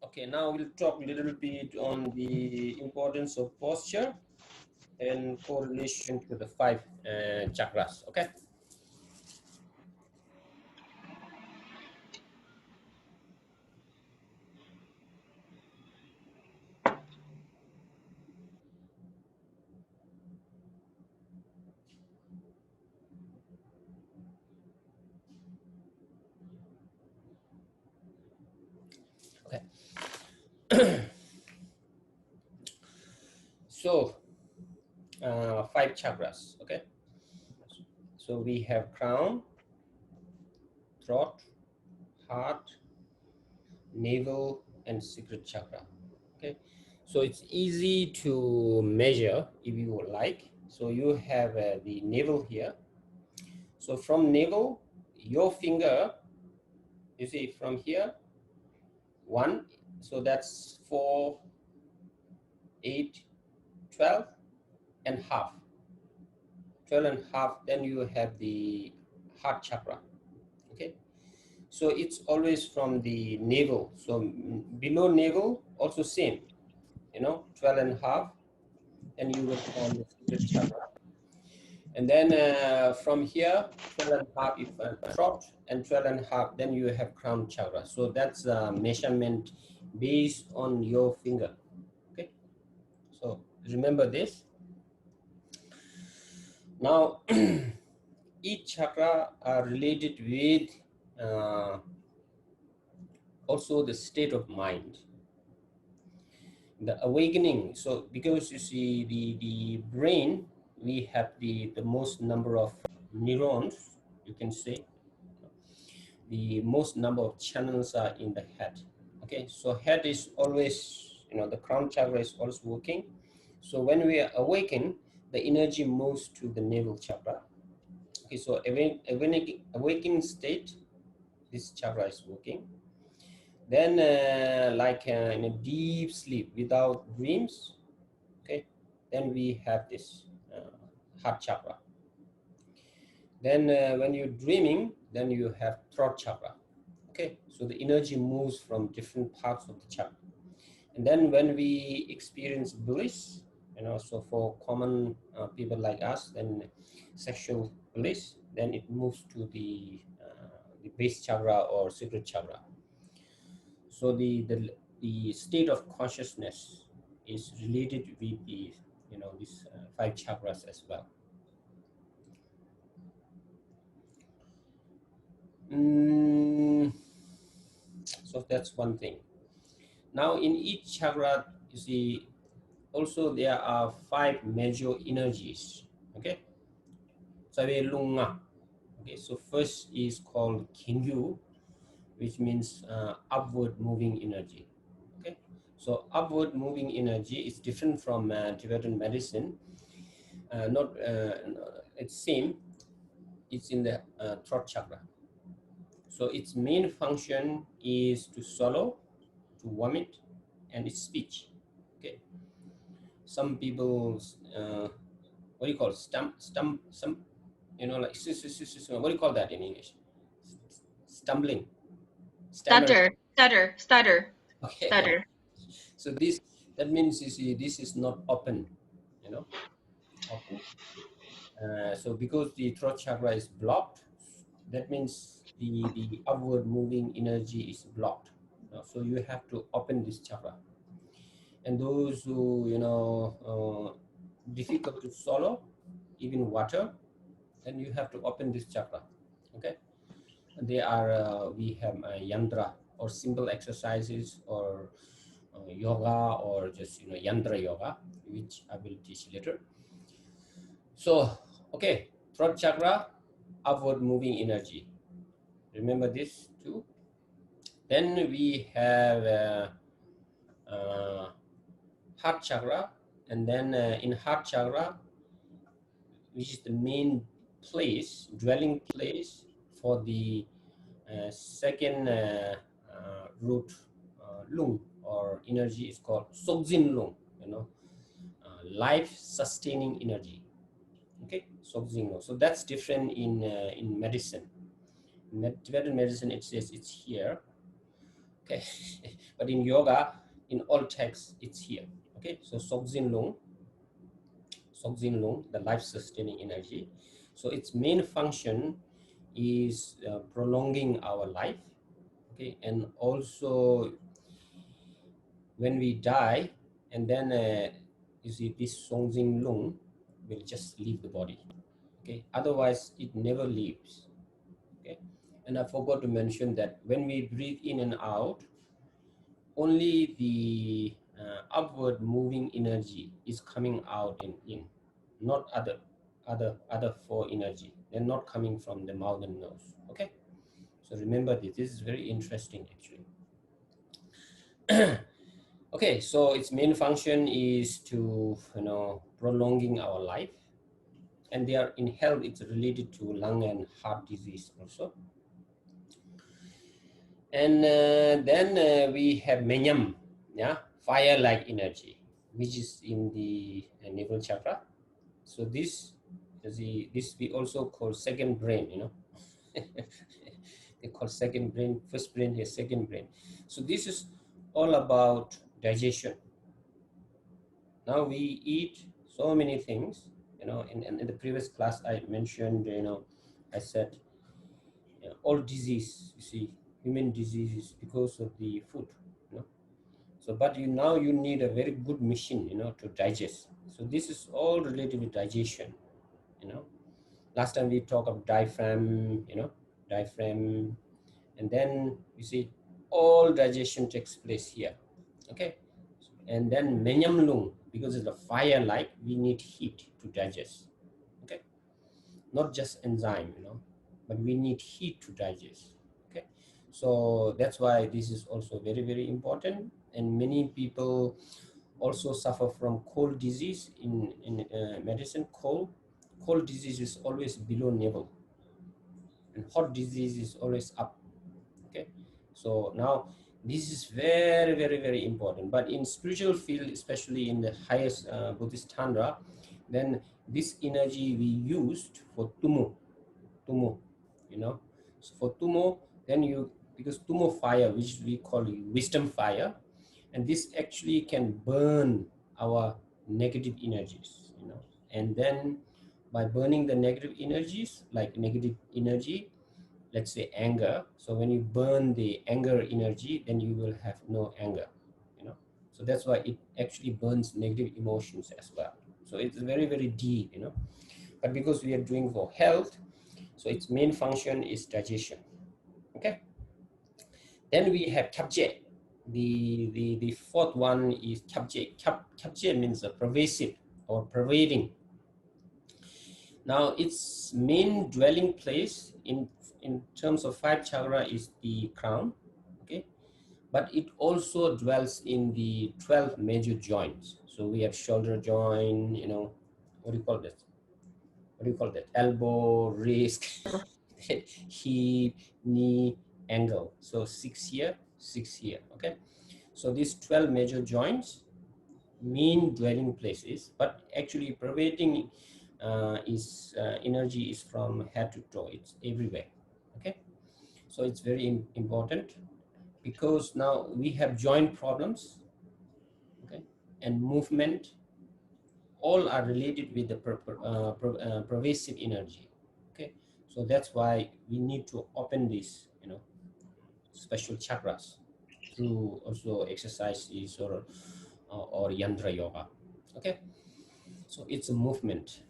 Okay, now we'll talk a little bit on the importance of posture and correlation to the five chakras. Okay. Okay. So five chakras. Okay. So we have crown, throat, heart, navel, and secret chakra. Okay. So it's easy to measure if you would like. So you have the navel here. So from navel, your finger, you see from here, one, so that's 4, 8, 12 and half. 12 and half, then you have the heart chakra. Okay. So it's always from the navel. So below navel, also same, 12 and half, and you will find the secret chakra. And then from here, 12 and half, if throat, and 12 and half, then you have crown chakra. So that's a measurement based on your finger. Okay. So remember this. Now, each chakra are related with also the state of mind, the awakening. So because you see the brain, we have the most number of neurons, you can say. The most number of channels are in the head. Okay, so head is always, the crown chakra is always working. So when we are awakened, the energy moves to the navel chakra. Okay, so awakening state, this chakra is working. Then in a deep sleep without dreams, okay, then we have this heart chakra. Then when you're dreaming, then you have throat chakra. Okay, so the energy moves from different parts of the chakra. And then when we experience bliss, so for common people like us, then sexual bliss, then it moves to the base chakra or secret chakra. So the state of consciousness is related with the these five chakras as well. So that's one thing. Now in each chakra, you see, also there are five major energies. Okay, sabi lunga. Okay, so first is called Kingyu, which means upward moving energy. Okay, so upward moving energy is different from Tibetan medicine. Not it's same. It's in the throat chakra. So its main function is to swallow, to vomit, and its speech. Okay, some people what do you call it? Some like what do you call that in English? Stumbling, stammering. Stutter. Okay. So that means, you see, this is not open, open. So because the throat chakra is blocked, that means the upward moving energy is blocked. So you have to open this chakra. And those who difficult to swallow, even water, then you have to open this chakra. Okay. They are we have yantra or simple exercises or yoga or just yantra yoga, which I will teach later. So okay, throat chakra, upward moving energy, remember this too. Then we have heart chakra, and then in heart chakra, which is the main place, dwelling place for the second root lung or energy is called Sokjin lung, life sustaining energy. Okay, Sokjin lung. So that's different in medicine. In Tibetan medicine, it says it's here. Okay, but in yoga, in all texts, it's here. Okay, so Sokjin Lung, the life-sustaining energy. So its main function is prolonging our life. Okay, and also when we die, and then you see this Songjin Lung will just leave the body. Okay, otherwise it never leaves. Okay, and I forgot to mention that when we breathe in and out, only the upward moving energy is coming out and in, not other four energy. They're not coming from the mouth and nose. Okay, so remember this. This is very interesting actually. Okay, so its main function is to prolonging our life, and they are in health. It's related to lung and heart disease also. And then we have menyam, yeah, fire-like energy, which is in the navel chakra. So this we also call second brain, they call second brain, first brain here, second brain. So this is all about digestion. Now we eat so many things, in the previous class I mentioned, I said, all disease, you see, human diseases because of the food, so but now you need a very good machine, to digest. So this is all related with digestion. Last time we talked of diaphragm, diaphragm, and then you see all digestion takes place here. Okay, and then menyam lung, because it's a fire like, we need heat to digest. Okay, not just enzyme, but we need heat to digest. Okay, so that's why this is also very, very important. And many people also suffer from cold disease in medicine. Cold disease is always below navel, and hot disease is always up. Okay, so now this is very, very, very important. But in spiritual field, especially in the highest Buddhist tantra, then this energy we used for tumo, so for tumo, then you, because tumo fire, which we call wisdom fire, and this actually can burn our negative energies, and then by burning the negative energies, like negative energy, let's say anger. So when you burn the anger energy, then you will have no anger, so that's why it actually burns negative emotions as well. So it's very, very deep, but because we are doing for health, so its main function is digestion. Okay, then we have kyabje. The fourth one is kyabje. Kyabje means a pervasive or pervading. Now its main dwelling place in terms of five chakra is the crown. Okay, but it also dwells in the 12 major joints. So we have shoulder joint, what do you call this? What do you call that? Elbow, wrist, hip, knee, ankle. So six here, six here. Okay. So these 12 major joints, mean dwelling places, but actually pervading is energy is from head to toe. It's everywhere. Okay. So it's very important, because now we have joint problems, okay, and movement, all are related with the pervasive energy. Okay, so that's why we need to open these, special chakras through also exercises or yantra yoga. Okay, so it's a movement.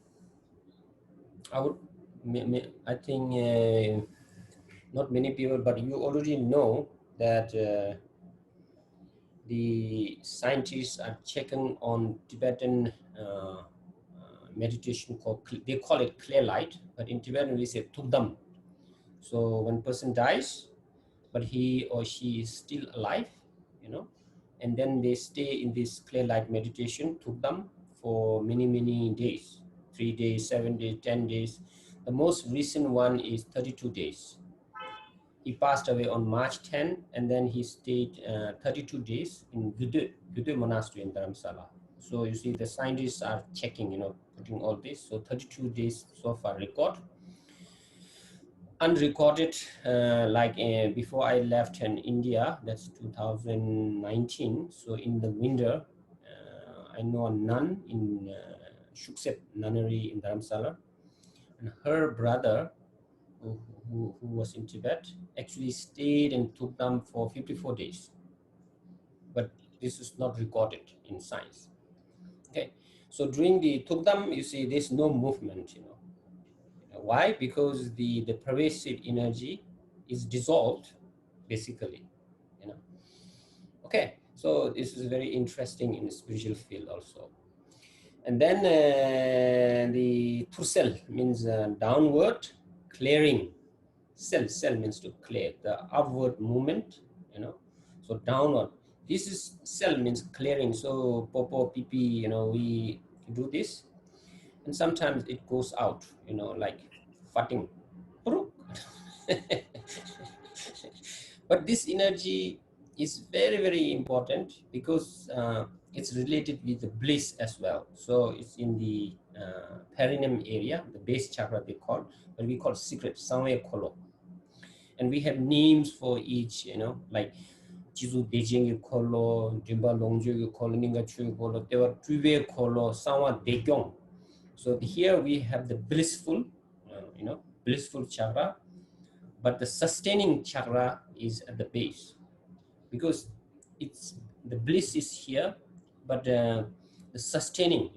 I would, I think not many people, but you already know that the scientists are checking on Tibetan meditation called, they call it clear light, but in Tibetan we say tukdam. So when person dies, but he or she is still alive, and then they stay in this clear light meditation tukdam for many, many days, 3 days, 7 days, 10 days. The most recent one is 32 days. He passed away on March 10, and then he stayed 32 days in Gudu Monastery in Dharamsala. So you see, the scientists are checking, putting all this. So 32 days so far record. unrecorded, like before I left in India, that's 2019. So in the winter, I know a nun in Shuksep Nunnery in Dharamsala, and her brother, who was in Tibet, actually stayed and took them for 54 days. But this is not recorded in science. Okay, so during the Tukdam, you see, there's no movement, Why? Because the pervasive energy is dissolved, basically, you know. Okay, so this is very interesting in the spiritual field also. And then the Tursel means downward clearing. Cell means to clear, the upward movement, So downward. This is cell means clearing. So popo, pipi, we do this. And sometimes it goes out, like farting. But this energy is very, very important because it's related with the bliss as well. So it's in the perineum area, the base chakra they call, but we call secret, Samaya Kolo. And we have names for each, like Jizu Dejing Kolo, Jimba Longju Kolo, Ninga Chu Kolo, they were Tuve Kolo, Sawa Dekyong. So here we have the blissful, blissful chakra, but the sustaining chakra is at the base because it's the bliss is here, but the sustaining,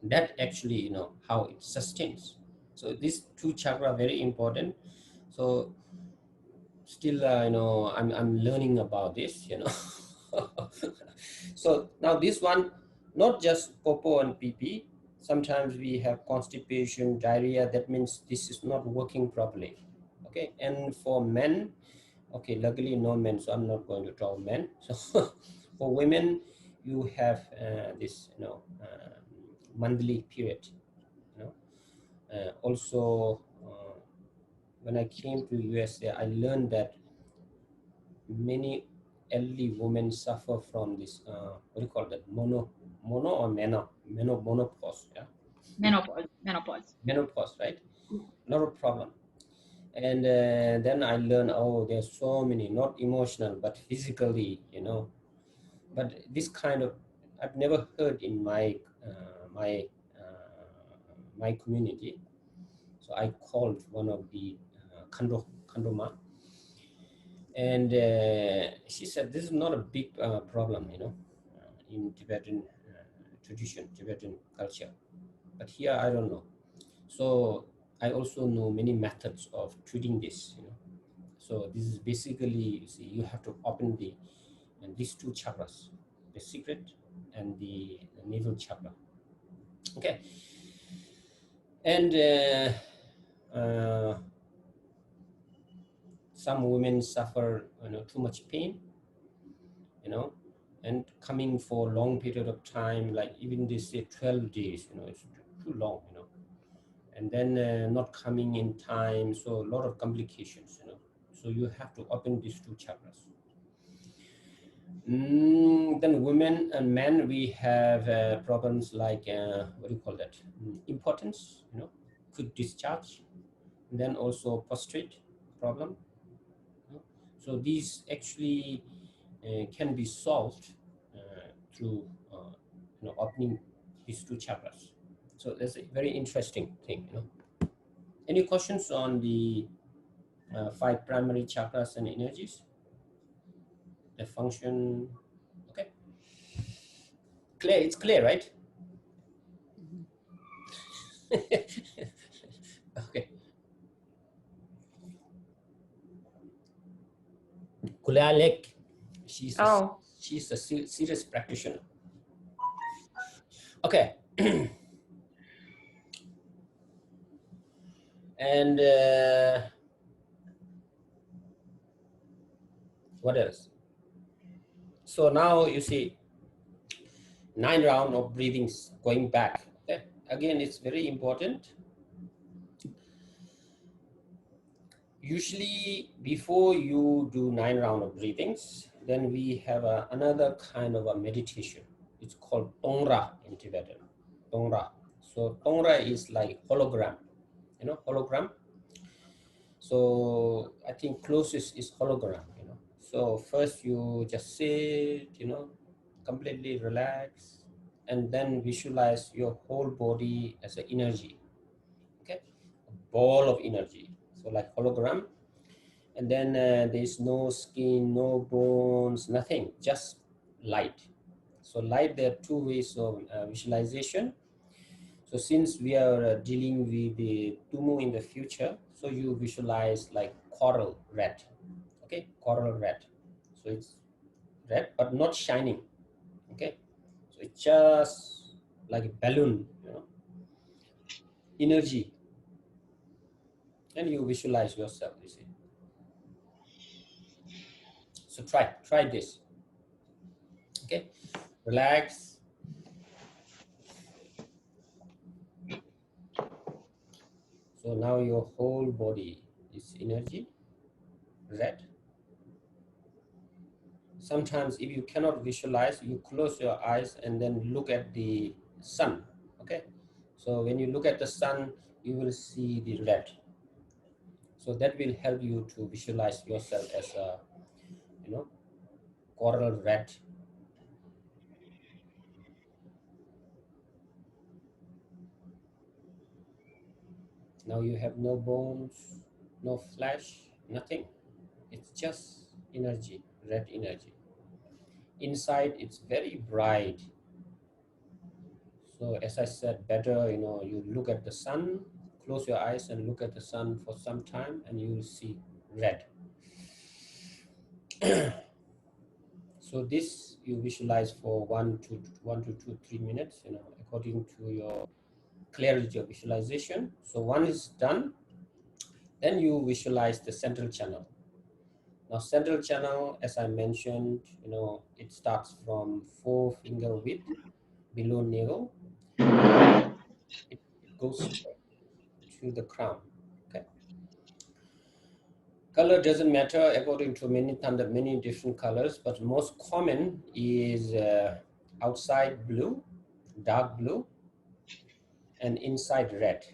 that actually, how it sustains. So these two chakra are very important. So still, I'm learning about this, So now this one, not just popo and pee. Sometimes we have constipation, diarrhea. That means this is not working properly. Okay, and for men, okay, luckily no men, so I'm not going to talk men. So for women, you have this, monthly period. Also, when I came to USA, I learned that many elderly women suffer from this, what do you call that, mono or menopause, yeah? Menopause, right? Not a problem. And then I learned, oh, there's so many, not emotional, but physically, But this kind of, I've never heard in my community. So I called one of the Kandoma, and she said this is not a big problem, in Tibetan tradition, Tibetan culture. But here I don't know. So I also know many methods of treating this. So this is basically, you see, you have to open these two chakras, the secret and the navel chakra. Okay, and some women suffer, too much pain, and coming for a long period of time, like even they say 12 days, it's too long, and then not coming in time, so a lot of complications, so you have to open these two chakras. Then women and men, we have problems like, what do you call that, impotence, quick discharge, and then also prostate problem. So these actually can be solved through opening these two chakras. So that's a very interesting thing. Any questions on the 5 primary chakras and energies? The function. Okay. Clear. It's clear, right? Okay. Kulalek, she's a serious practitioner. Okay. And what else? So now you see 9 rounds of breathings going back. Okay. Again, it's very important. Usually before you do 9 rounds of breathings, then we have another kind of a meditation. It's called Tongra in Tibetan. Tongra. So Tongra is like hologram, hologram. So I think closest is hologram, So first you just sit, completely relax, and then visualize your whole body as an energy, okay? A ball of energy. So like hologram, and then there's no skin, no bones, nothing, just light. So light, there are two ways of visualization. So since we are dealing with the tumu in the future, so you visualize like coral red, okay, coral red. So it's red but not shining, okay. So it's just like a balloon, energy, and you visualize yourself. You see. So try this, okay. Relax. So now your whole body is energy, red. Sometimes if you cannot visualize, you close your eyes and then look at the sun, okay. So when you look at the sun, you will see the red. So that will help you to visualize yourself as a, you know coral red. Now you have no bones, no flesh, nothing. It's just energy, red energy. Inside it's very bright. So as I said, better, you look at the sun, close your eyes and look at the sun for some time, and you will see red. So this you visualize for 1 to 2 3 minutes, according to your clarity of visualization. So one is done, then you visualize the central channel. Now central channel, as I mentioned, it starts from four finger width below navel, and it goes straight to the crown. Okay. Color doesn't matter according to many different colors, but most common is outside blue, dark blue, and inside red.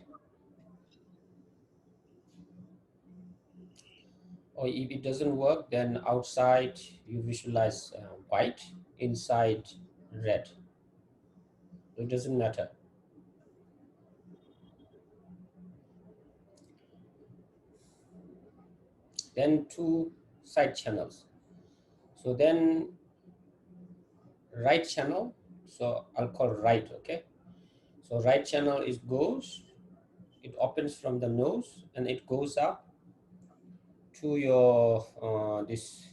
Or if it doesn't work, then outside you visualize white, inside red. It doesn't matter. Then two side channels. So then right channel. So I'll call right, okay? So right channel is goes, it opens from the nose and it goes up to your this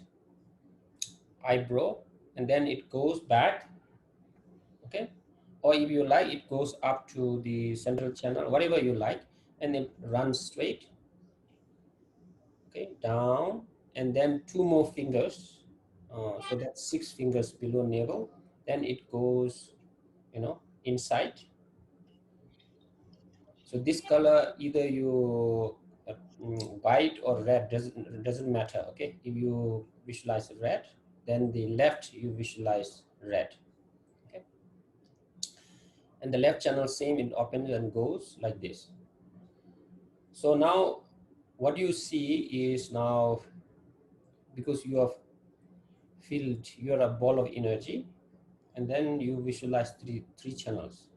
eyebrow, and then it goes back, okay. Or if you like, it goes up to the central channel, whatever you like, and it runs straight, okay, down, and then two more fingers, so that's 6 fingers below navel. Then it goes, inside. So this color, either you white or red, doesn't matter, okay. If you visualize red, then the left you visualize red, okay. And the left channel, same, it opens and goes like this. So now what you see is, now because you have filled, you're a ball of energy, and then you visualize three channels.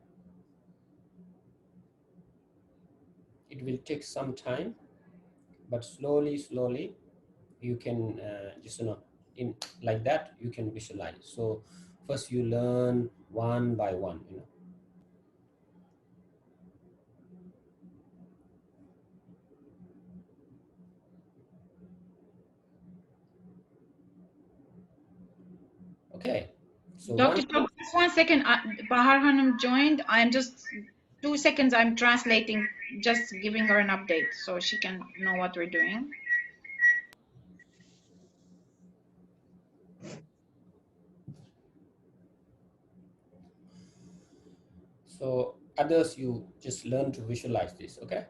It will take some time, but slowly you can just, in like that you can visualize. So first you learn one by one. Okay, so Dr. Chok, just 1 second. Bahar Hanum joined. I'm just 2 seconds. I'm translating, just giving her an update so she can know what we're doing. so others, you just learn to visualize this, okay.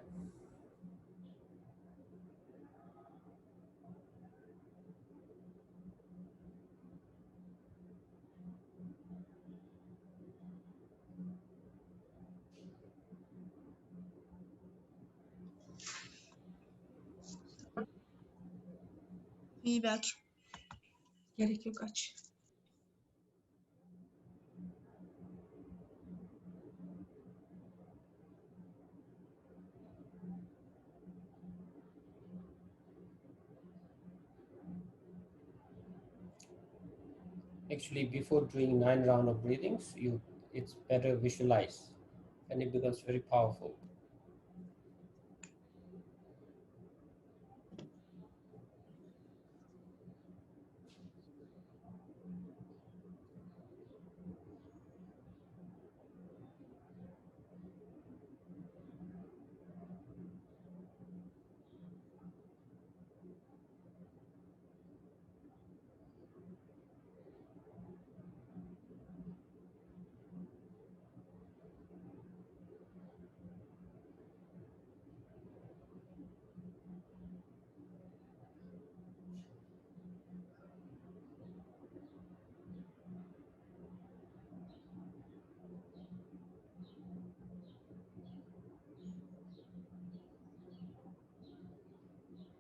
İyi belki. Gerek yok, aç. Actually, before doing 9 rounds of breathings, it's better visualize, and it becomes very powerful.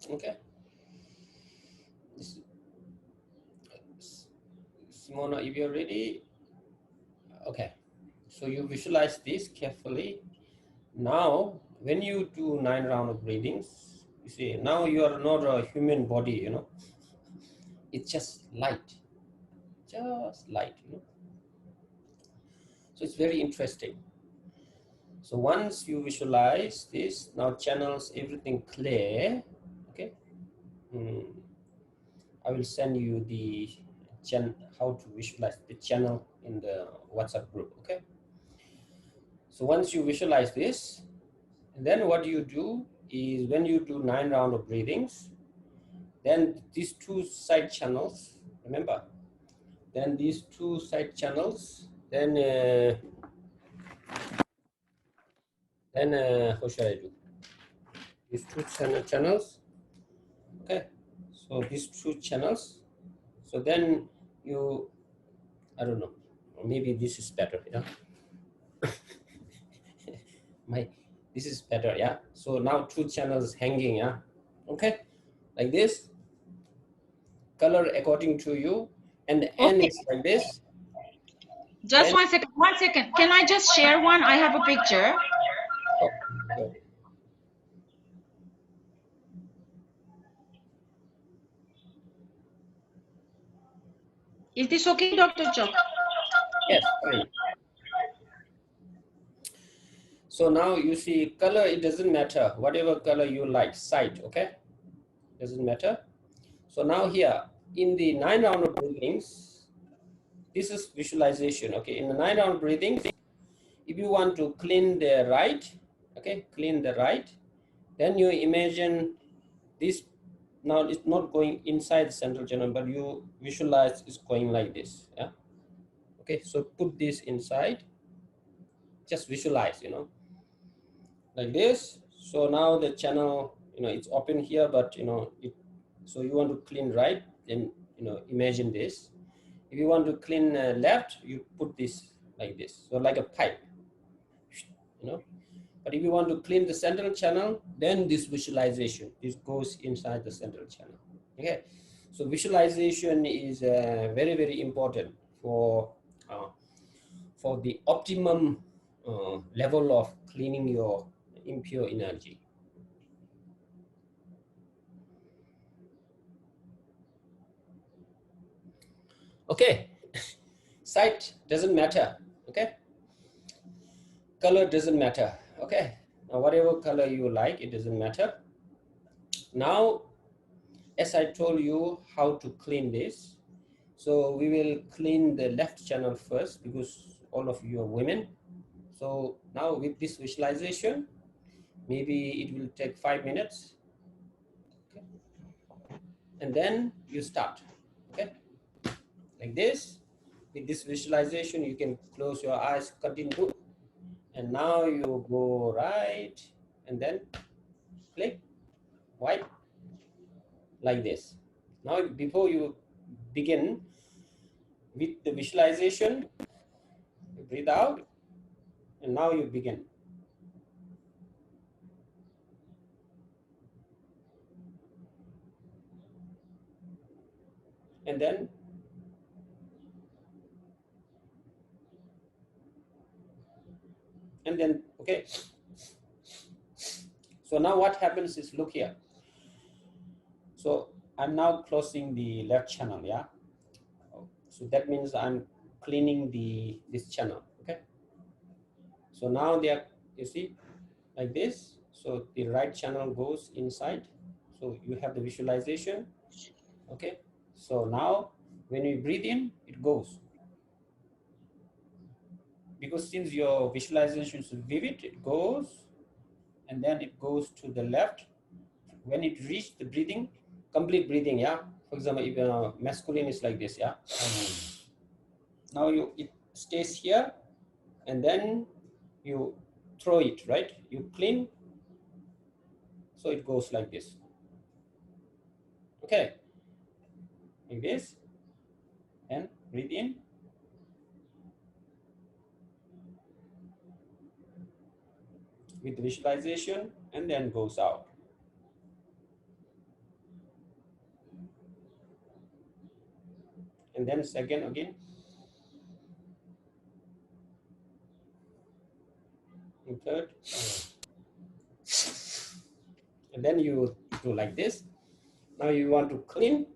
Okay. Simona, if you're ready, okay. So you visualize this carefully. Now, when you do 9 rounds of breathings, you see, now you are not a human body, you know. It's just light, you know. So it's very interesting. So once you visualize this, now channels everything clear, okay. I will send you the how to visualize the channel in the WhatsApp group, okay. So once you visualize this, then what you do is when you do 9 rounds of breathings, then these two side channels, remember, then these two side channels, then how should I do? These two channels, okay. So these two channels, so then you, I don't know, maybe this is better, yeah. This is better, yeah. So now two channels hanging, yeah, okay, like this, color according to you, and the end Okay. is like this. Just Then, 1 second. 1 second. Can I just share one? I have a picture. oh, good. Is this okay, Dr. Chok? Yes, fine. So now you see color, it doesn't matter, whatever color you like, sight, okay, doesn't matter. So now here in the 9 round of breathings, this is visualization, okay. In the 9 round breathings, if you want to clean the right, okay, clean the right, then you imagine this. Now it's not going inside the central channel, but you visualize it's going like this, yeah. Okay, so put this inside, just visualize, you know, like this. So now the channel, you know, it's open here, but you know it, so you want to clean right, then you know, imagine this. If you want to clean left, you put this like this, so like a pipe, you know. But if you want to clean the central channel, then this visualization, this goes inside the central channel, okay. So visualization is very, very important uh, for the optimum level of cleaning your impure energy. Okay, sight doesn't matter, okay, color doesn't matter, okay. Now whatever color you like, it doesn't matter. Now, as I told you how to clean this, so we will clean the left channel first because all of you are women. So now with this visualization, maybe it will take 5 minutes, okay? And then you start, okay, like this. With this visualization, you can close your eyes, continue, and now you go right, and then click white, like this. Now before you begin with the visualization, you breathe out, and now you begin. and then okay. So now what happens is, look here. So I'm now closing the left channel, yeah. So that means I'm cleaning this channel, okay. So now they are, you see, like this. So the right channel goes inside. So you have the visualization, okay. So now when you breathe in, it goes, because since your visualization is vivid, it goes, and then it goes to the left. When it reaches the breathing, complete breathing, yeah. For example, if masculine is like this, yeah. Now it stays here, and then you throw it, right? You clean, so it goes like this, okay, like this, and breathe in, with visualization, and then goes out. And then second again, and third, and then you do like this. Now you want to clean.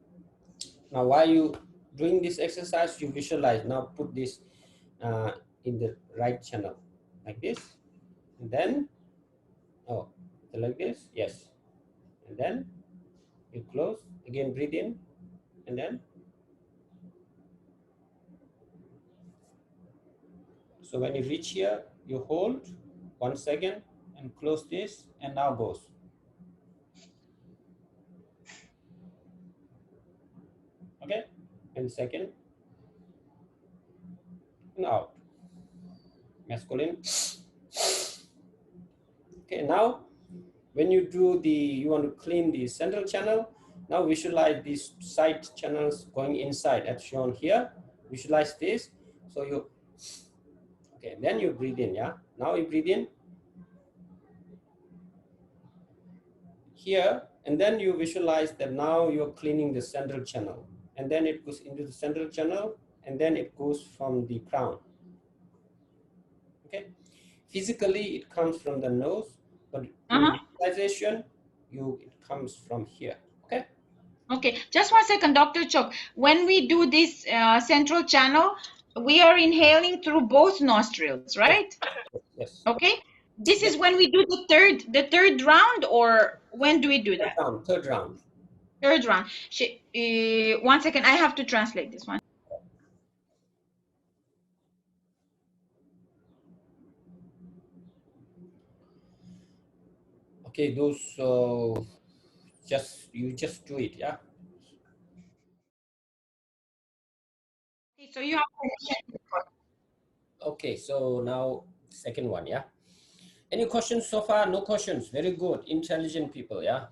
Now while you doing this exercise, you visualize. Now put this in the right channel, like this, and then like this, yes, and then you close again, breathe in, and then, so when you reach here, you hold 1 second and close this, and now goes. Okay, and second, and out, masculine. Okay, now when you do you want to clean the central channel. Now visualize these side channels going inside, as shown here. Visualize this. So you, okay, then you breathe in, yeah. Now you breathe in here, and then you visualize that now you're cleaning the central channel, and then it goes into the central channel, and then it goes from the crown. Okay, physically it comes from the nose, but in visualization, it comes from here. Okay. Okay, just 1 second, Dr. Chok. When we do this central channel, we are inhaling through both nostrils, Yes. right? Yes. Okay. This Yes. is when we do the third round, or when do we do that? Third round. Third round. 1 second, I have to translate this one. Okay, those you just do it, yeah. Okay, so you have to. Okay, so now second one, yeah. Any questions so far? No questions. Very good. Intelligent people, yeah.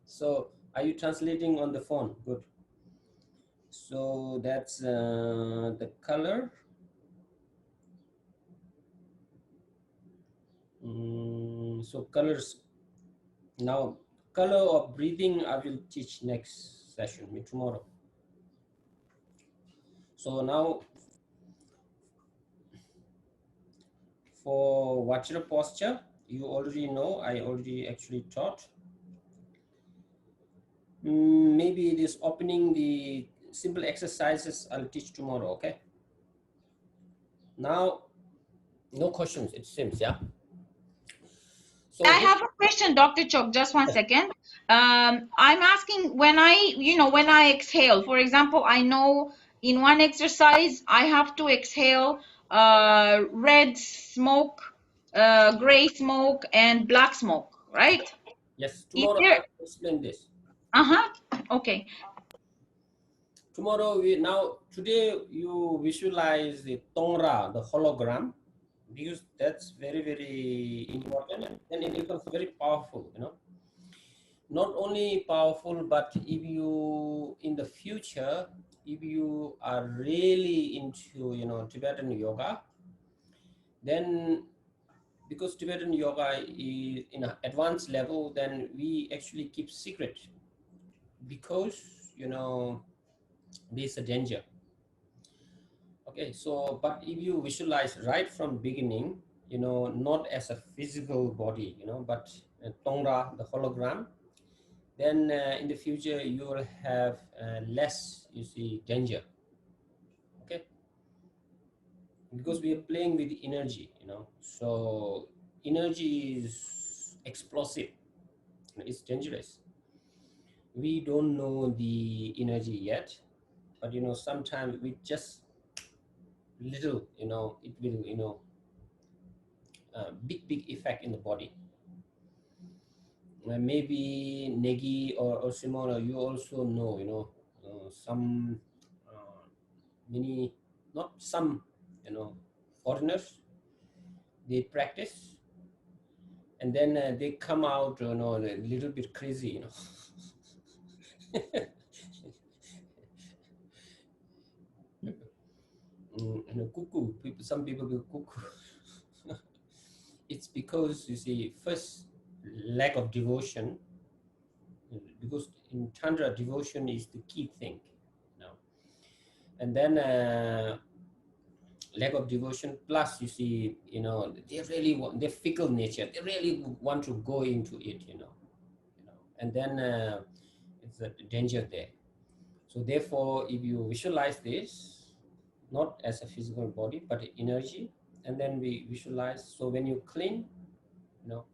So are you translating on the phone? Good. So that's the color. So colors. Now color of breathing I will teach next session, tomorrow. So now for Vajra posture, you already know, I already actually taught. Maybe it is opening the simple exercises I'll teach tomorrow, okay? Now, no questions, it seems, yeah? So I have a question, Dr. Chok. Just 1 second. I'm asking when I exhale, for example, I know in one exercise I have to exhale red smoke, gray smoke, and black smoke, right? yes, Is tomorrow there? I'll explain this. Okay. Tomorrow, today you visualize the Tongra, the hologram, because that's very, very important, and it becomes very powerful, Not only powerful, but if you, in the future, if you are really into, Tibetan yoga, then because Tibetan yoga is in an advanced level, then we actually keep secret because, you know, there's a danger. Okay, so but if you visualize right from beginning, you know, not as a physical body, you know, but Tongra, the hologram, then in the future you will have less, you see, danger. Okay, because we are playing with energy, you know, so energy is explosive, it's dangerous. We don't know the energy yet, but you know, sometimes we just little, you know, it will, you know, big effect in the body. Maybe Negi or Simona, you also know, you know, some many, not some, you know, foreigners, they practice and then they come out, you know, a little bit crazy, you know. You know, cuckoo. People, some people go cuckoo. It's because you see, first, lack of devotion, because in Tantra, devotion is the key thing, you know. And then lack of devotion, plus you see, you know, they really want, they're fickle nature. They really want to go into it, you know. And then it's a danger there. So therefore, if you visualize this, not as a physical body, but energy, and then we visualize. So when you clean, you know,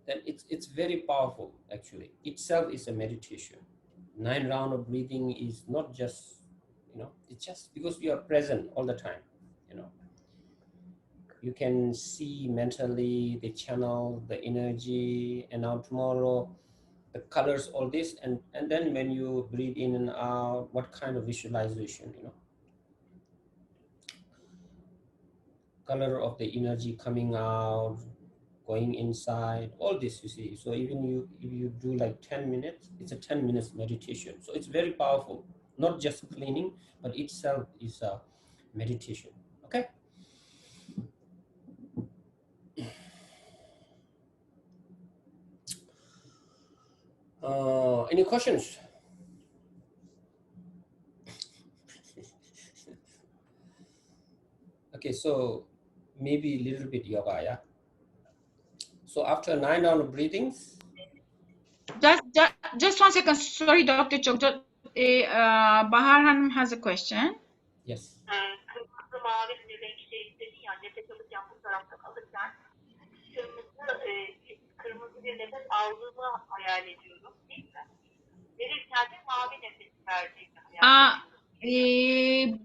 then it's very powerful. Actually, itself is a meditation. 9 rounds of breathing is not just, you know, it's just because you are present all the time. You know, you can see mentally the channel, the energy, and now tomorrow the colors, all this, and then when you breathe in and out, what kind of visualization, you know, color of the energy coming out, going inside, all this, you see. So even you, if you do like 10 minutes, it's a 10 minutes meditation. So it's very powerful, not just cleaning, but itself is a meditation. Okay. Any questions? Okay, so maybe a little bit yoga, yeah. So after 9 rounds of breathings, Just 1 second. Sorry, Dr. Chok. Bahar Hanım has a question. yes. Kırmızı mavi renk şey istedin ya nefes alırken bu taraftan alırken kırmızı bir nefes aldığımı hayal ediyorum değil mi? Verirken de mavi nefes verdiğimi hayal ediyorum.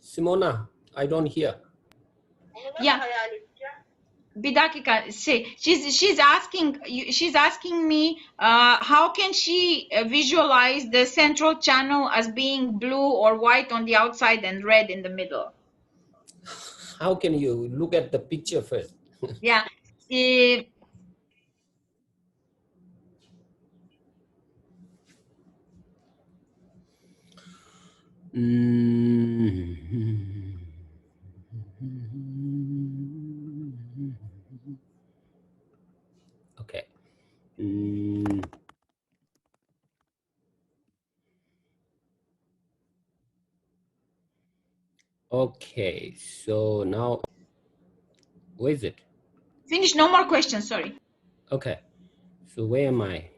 Simona, I don't hear. Yeah. Bir dakika. She's asking me how can she visualize the central channel as being blue or white on the outside and red in the middle? How can you look at the picture first? Yeah. Okay. Okay, so now, where is it? Finish, no more questions, sorry. Okay, so where am I?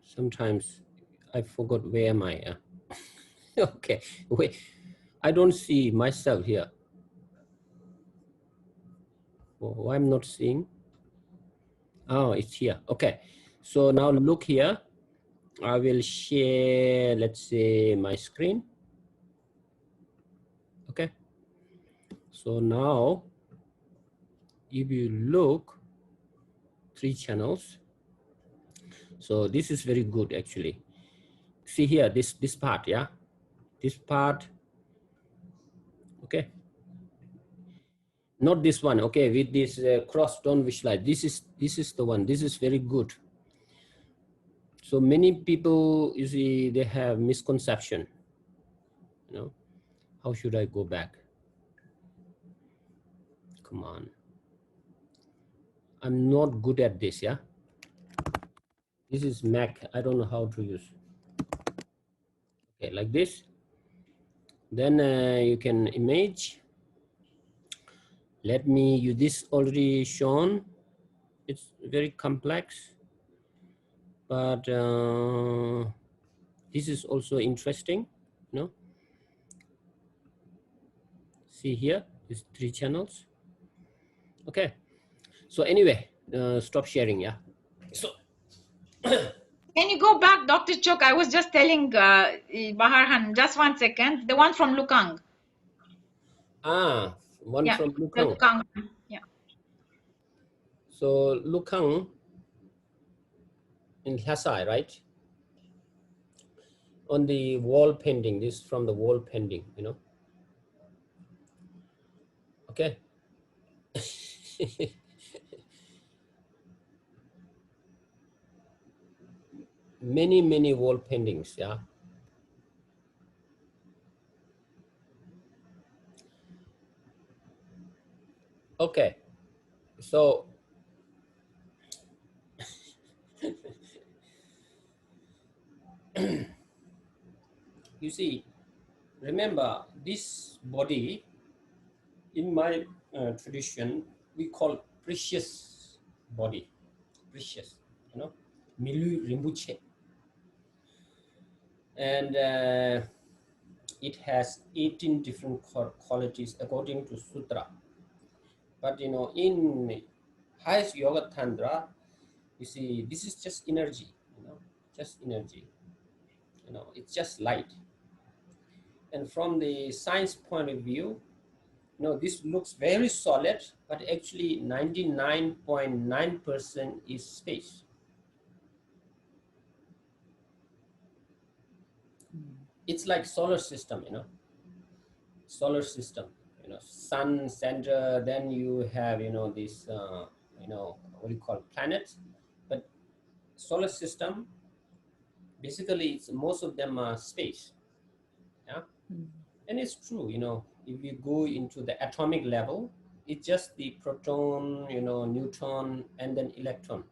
Sometimes I forgot where am I. Okay, wait, I don't see myself here. Why I'm not seeing? Oh, it's here. Okay, so now look here. I will share, let's say, my screen. Okay, so now if you look, 3 channels. So this is very good actually. See here, this part, yeah, this part. Okay, not this one. Okay, with this cross, don't visualize. This is the one. This is very good. So many people, you see, they have misconception, you know. How should I go back? Come on. I'm not good at this, yeah. This is Mac. I don't know how to use. Okay, like this. Then you can image. Let me use this already shown. It's very complex, but this is also interesting, you know. See here, these 3 channels. Okay. So anyway, stop sharing, yeah. So Can you go back, Dr. Chok? I was just telling Baharhan, just 1 second. The one from Lukang. one Yeah, from the Lukang. Lukang. Yeah. So Lukang in Lhasai, right? On the wall painting, this from the wall painting, you know. Okay. Many wall paintings, yeah. Okay, so you see, remember this body in my tradition we call precious body, precious, you know, Milu Rinpoche, and it has 18 different qualities according to sutra. But you know, in highest yoga tantra, you see, this is just energy, you know, just energy, you know, it's just light. And from the science point of view, you know, this looks very solid, but actually 99.9% is space. It's like solar system, you know, solar system, you know, sun center, then you have, you know, this you know, what do you call planets. But solar system basically, it's most of them are space, yeah. And it's true, you know, if you go into the atomic level, it's just the proton, you know, neutron, and then electron.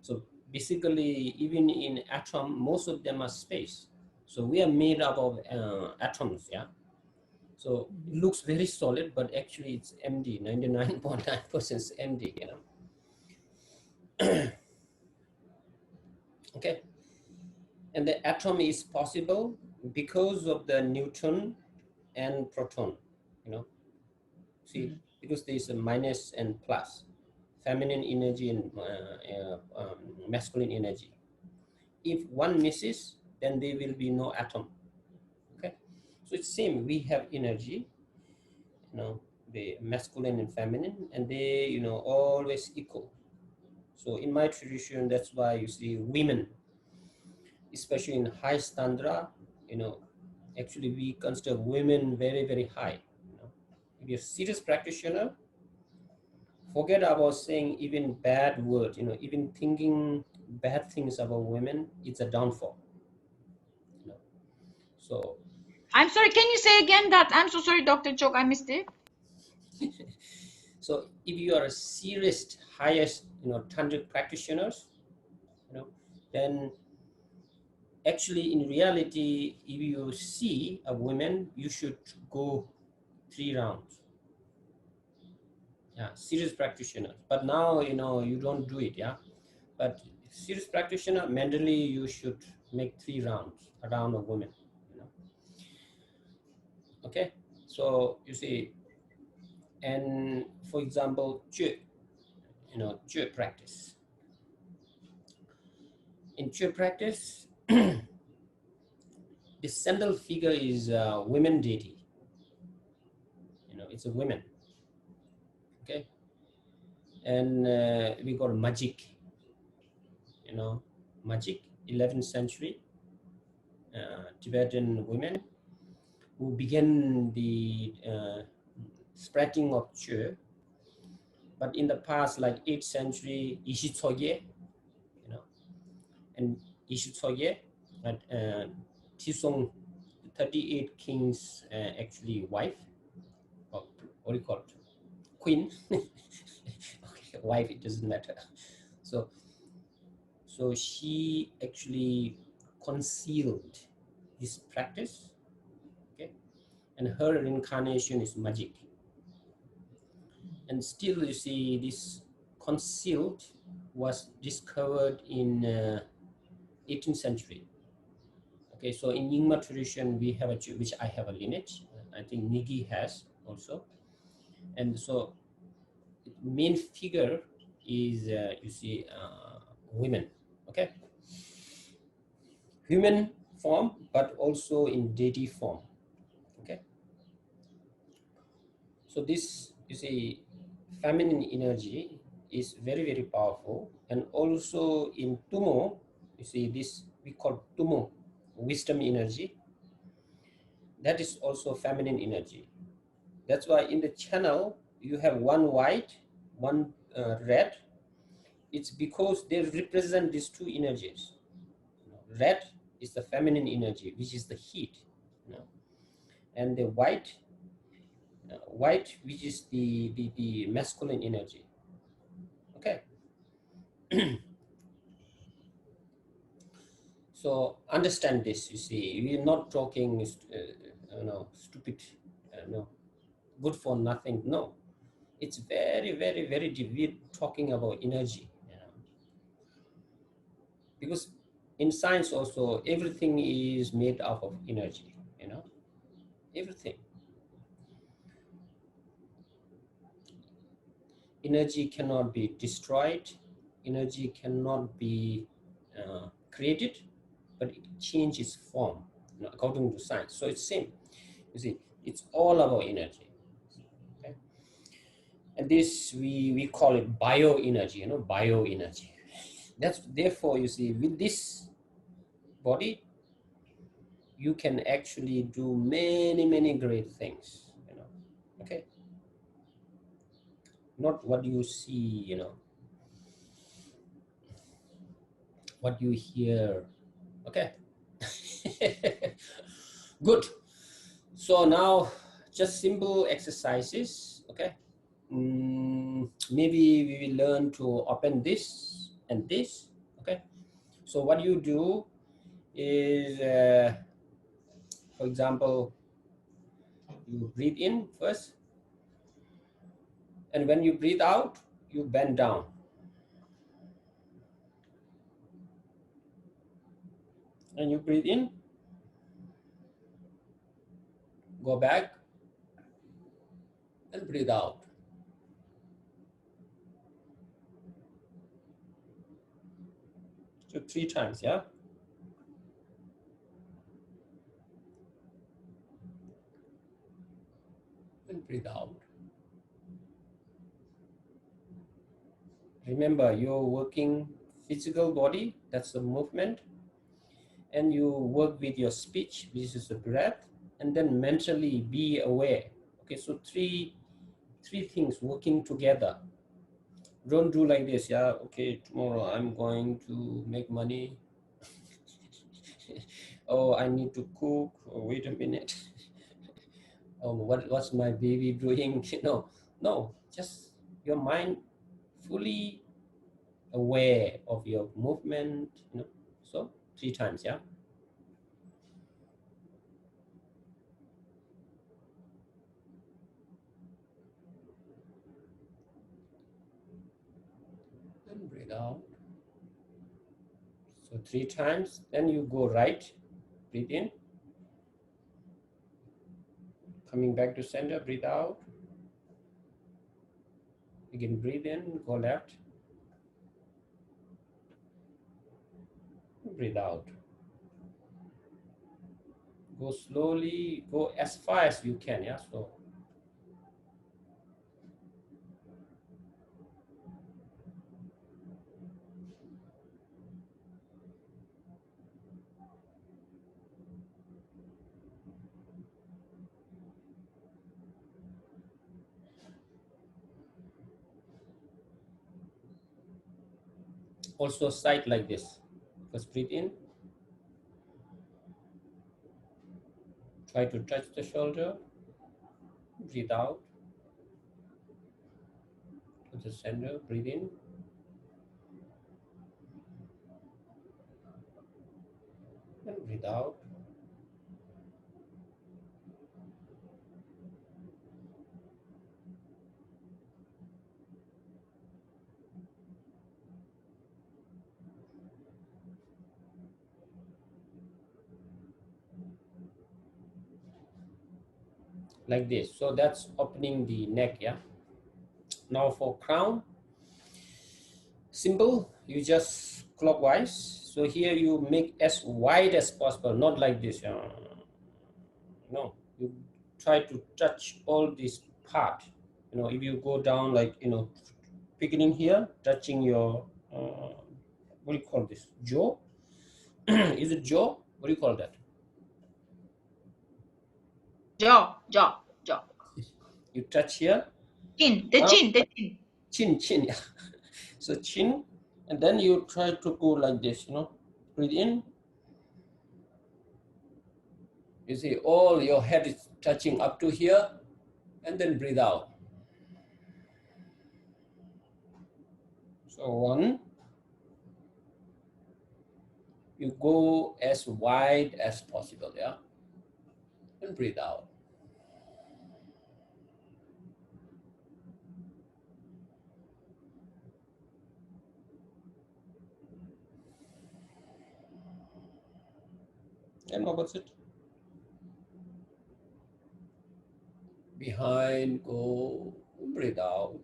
So basically, even in atom, most of them are space. So we are made up of atoms, yeah. So it looks very solid, but actually it's empty. 99.9% is empty, you know. Okay, and the atom is possible because of the neutron and proton, you know. See, because there is a minus and plus, feminine energy and masculine energy. If one misses, then there will be no atom. Okay, so it's same. We have energy, you know, the masculine and feminine, and they, you know, always equal. So in my tradition, that's why you see women, especially in high standra, you know, actually we consider women very high. You know, if you're a serious practitioner, forget about saying even bad words, you know, even thinking bad things about women, it's a downfall, you know. So I'm sorry, can you say again that? I'm so sorry, Dr. Chok, I missed it. so if you are a serious highest, you know, tantric practitioners, you know, then actually in reality, if you see a woman, you should go 3 rounds. Yeah, serious practitioner. But now, you know, you don't do it, yeah. But serious practitioner, mentally you should make 3 rounds around a woman, you know. Okay, so you see, and for example, Chö, you know, Chö practice. In Chö practice, the central figure is women deity. You know, it's a woman. Okay, and we got magic. You know, magic, 11th century Tibetan women who began the spreading of Chö. But in the past, like 8th century, Ishitsoye, you know, and Ishutsoye, and Tisong, 38 kings actually wife, or what do you call it? Queen. Okay, wife, it doesn't matter. So she actually concealed this practice, okay, and her reincarnation is magic. And still, you see, this concealed was discovered in 18th century. Okay, so in Nyingma tradition, we have which I have a lineage. I think Nigi has also, and so main figure is you see women. Okay, human form, but also in deity form. Okay, so this, you see, feminine energy is very, very powerful. And also in Tumo, you see, this we call Tumo, wisdom energy. That is also feminine energy. That's why in the channel you have one white, one red. It's because they represent these two energies. Red is the feminine energy, which is the heat, and the white, which is the masculine energy. Okay. So understand this. You see, we're not talking, stupid, no, good for nothing. No, it's very, very, very deep. We're talking about energy, because in science also everything is made up of energy. Everything. Energy cannot be destroyed. Energy cannot be created, but it changes form, according to science. So it's same. You see, it's all about energy. Okay? And this we call it bioenergy. Bioenergy. That's therefore, you see, with this body, you can actually do many, many great things. Okay. Not what you see, what you hear. Okay. Good. So now just simple exercises. Okay. Maybe we will learn to open this and this. Okay. So what you do is, for example, you breathe in first, and when you breathe out, you bend down. And you breathe in, go back, and breathe out. So 3 times, yeah? And breathe out. Remember, you're working physical body, that's the movement, and you work with your speech, this is the breath, and then mentally be aware. Okay, so three things working together. Don't do like this, yeah? Okay, tomorrow I'm going to make money. Oh, I need to cook. Oh, wait a minute. Oh, what's my baby doing? No, just your mind fully aware of your movement. So 3 times, yeah. And breathe out. So 3 times. Then you go right. Breathe in. Coming back to center. Breathe out. Again, breathe in. Go left. Breathe out. Go slowly. Go as far as you can. Yeah. So also sight like this. First breathe in. Try to touch the shoulder. Breathe out to the center. Breathe in. And breathe out. Like this. So that's opening the neck, yeah. Now for crown, simple, you just clockwise. So here you make as wide as possible, not like this. No, you try to touch all this part. If you go down like, beginning here, touching your, what do you call this? Jaw? Is it jaw? What do you call that? Jaw. You touch here. Chin, the chin. Chin. So chin, and then you try to go like this, breathe in. You see, all your head is touching up to here, and then breathe out. So one, you go as wide as possible, yeah, and breathe out. And opposite. Behind, go, breathe out.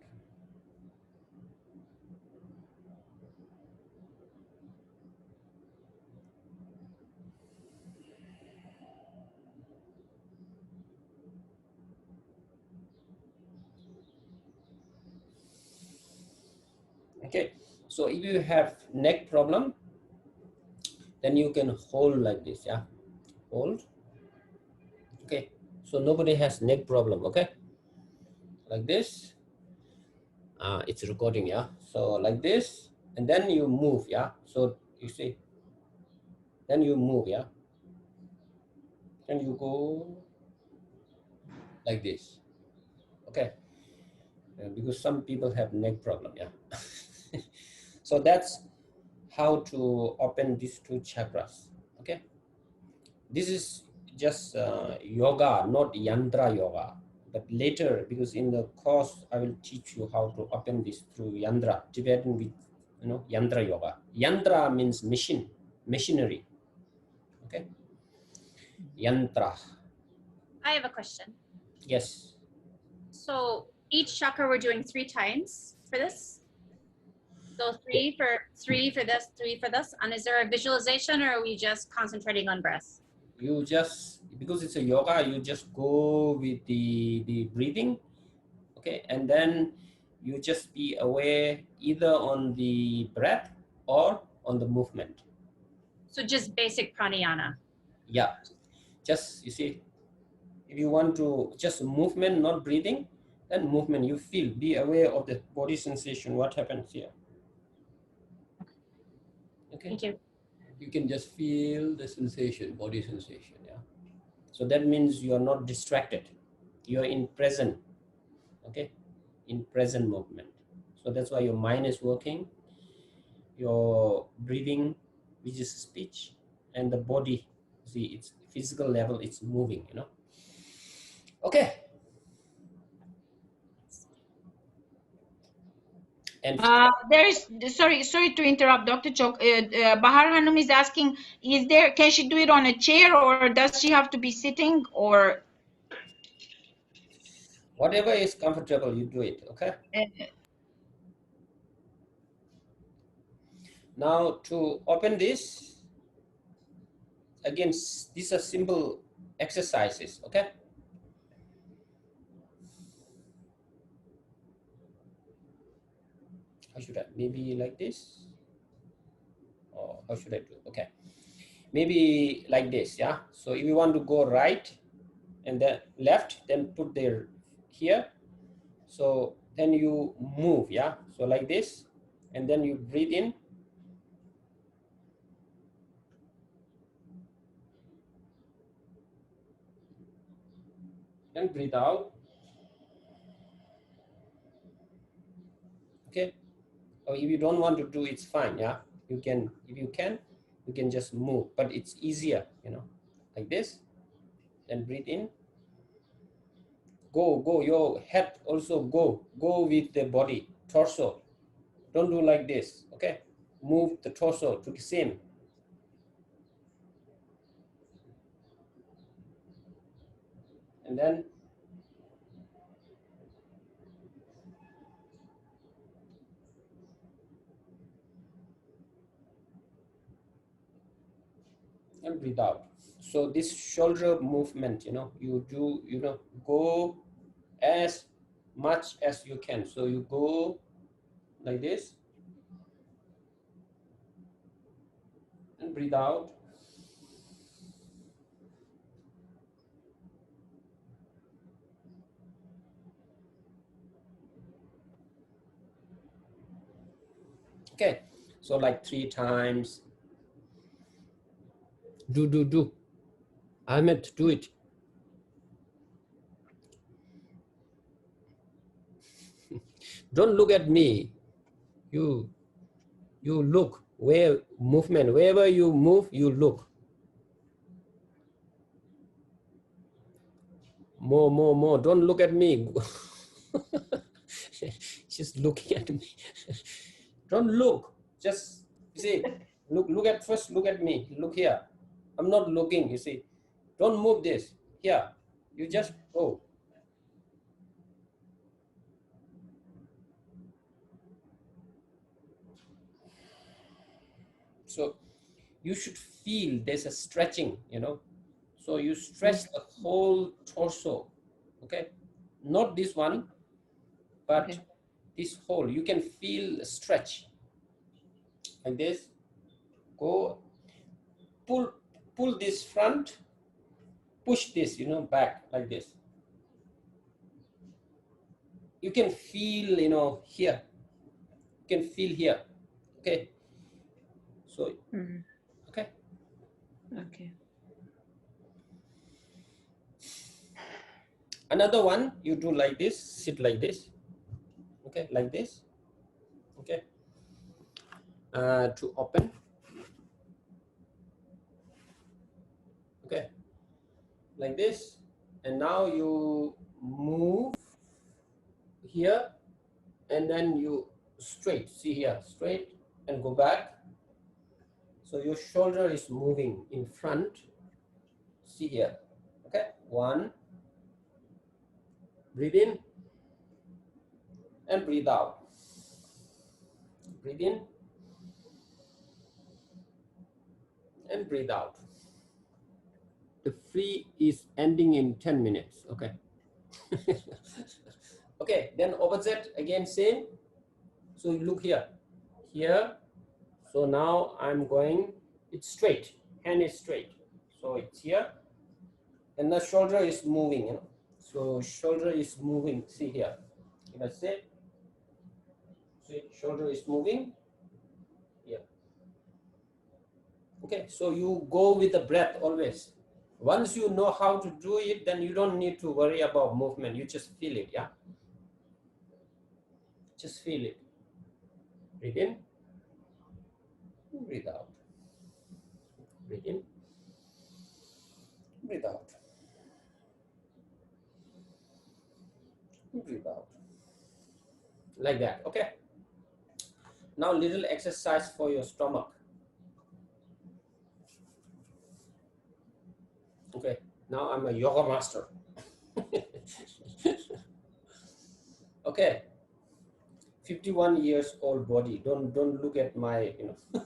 Okay, so if you have neck problem, then you can hold like this, yeah, hold. Okay, so nobody has neck problem, okay, like this. It's recording, yeah. So like this, and then you move, yeah. So you see, then you move, yeah, and you go like this, okay. Because some people have neck problem, yeah. So that's how to open these two chakras, okay. This is just yoga, not yantra yoga. But later, because in the course, I will teach you how to open this through yantra, Tibetan with, yantra yoga. Yantra means machine, machinery. Okay. Yantra. I have a question. Yes. So each chakra we're doing 3 times for this. So three for this, 3 for this. And is there a visualization, or are we just concentrating on breath? You just, because it's a yoga, you just go with the breathing, okay, and then you just be aware either on the breath or on the movement. So just basic pranayama. Yeah, just, you see, if you want to just movement, not breathing, then movement, you feel, be aware of the body sensation, what happens here. Okay. Thank you. You can just feel the sensation, body sensation, yeah. So that means you are not distracted. You are in present, okay, in present movement. So that's why your mind is working, your breathing, which is speech, and the body, see, it's physical level, it's moving, Okay. And There is, sorry to interrupt, Dr. Chok. Bahar Hanum is asking, can she do it on a chair, or does she have to be sitting, or? Whatever is comfortable, you do it, okay? Now to open this, again, these are simple exercises, okay? How should I, maybe like this? Or how should I do? Okay, maybe like this, yeah? So if you want to go right and then left, then put there here. So then you move, yeah? So like this, and then you breathe in, and breathe out. Okay, or if you don't want to do, it's fine. Yeah, you can, if you can, you can just move, but it's easier, you know, like this. Then breathe in. Go, your head also go with the body, torso. Don't do like this. Okay, move the torso to the same. And then and breathe out. So this shoulder movement, you know, you do, you know, go as much as you can. So you go like this and breathe out. Okay, so like 3 times. Do. Ahmed, do it. Don't look at me. You look where movement, wherever you move, you look. More. Don't look at me. She's looking at me. Don't look. Just, you see, look at first. Look at me. Look here. I'm not looking. You see. Don't move this. Here. You just go. So you should feel there's a stretching. You know. So you stretch the whole torso. Okay. Not this one, but this whole. You can feel stretch. Like this. Go. Pull this front, push this, you know, back like this. You can feel, you know, here. You can feel here. Okay. So, okay. Okay. Another one, you do like this, sit like this. Okay, like this. Okay. To open. Okay. Like this. And now you move here and then you straight, see here, straight and go back. So your shoulder is moving in front. See here. Okay. 1. Breathe in and breathe out. Breathe in and breathe out. The free is ending in 10 minutes. Okay. Okay, then opposite again, same. So you look here. Here. So now I'm going, it's straight. Hand is straight. So it's here. And the shoulder is moving. You know? So shoulder is moving. See here. If I say, see, shoulder is moving. Here. Okay, so you go with the breath always. Once you know how to do it, then you don't need to worry about movement. You just feel it, yeah? Just feel it. Breathe in. Breathe out. Breathe in. Breathe out. Breathe out. Like that, okay? Now little exercise for your stomach. Okay, now I'm a yoga master. Okay, 51 years old body. Don't look at my, you know.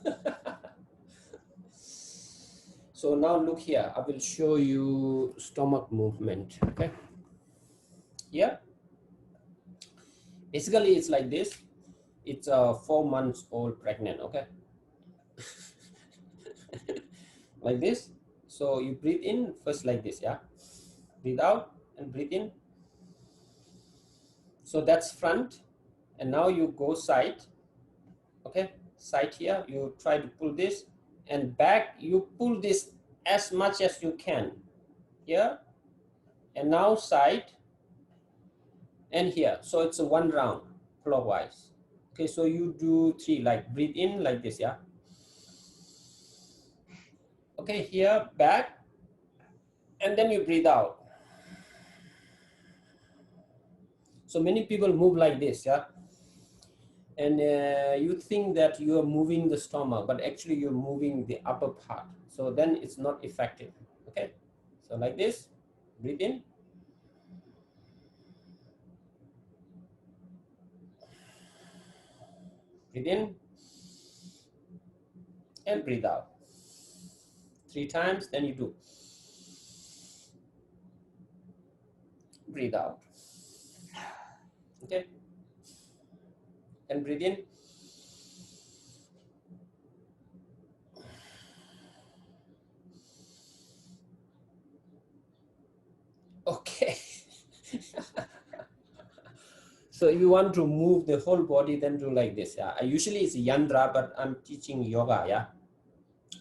So now look here. I will show you stomach movement. Okay. Here. Basically, it's like this. It's 4 months old pregnant. Okay. Like this. So you breathe in first like this. Yeah. Breathe out and breathe in. So that's front. And now you go side. Okay. Side here. You try to pull this. And back, you pull this as much as you can. Here. and now side and here. So it's a 1 round clockwise. Okay, so you do 3, like breathe in like this, yeah. Okay, here back, and then you breathe out. So many people move like this, yeah, and you think that you are moving the stomach, but actually you're moving the upper part. So then it's not effective. Okay, so like this, breathe in, breathe in, and breathe out 3 times. Then you do breathe out. Okay, and breathe in. Okay. So if you want to move the whole body, then do like this. Yeah, usually it's yandra, but I'm teaching yoga. Yeah,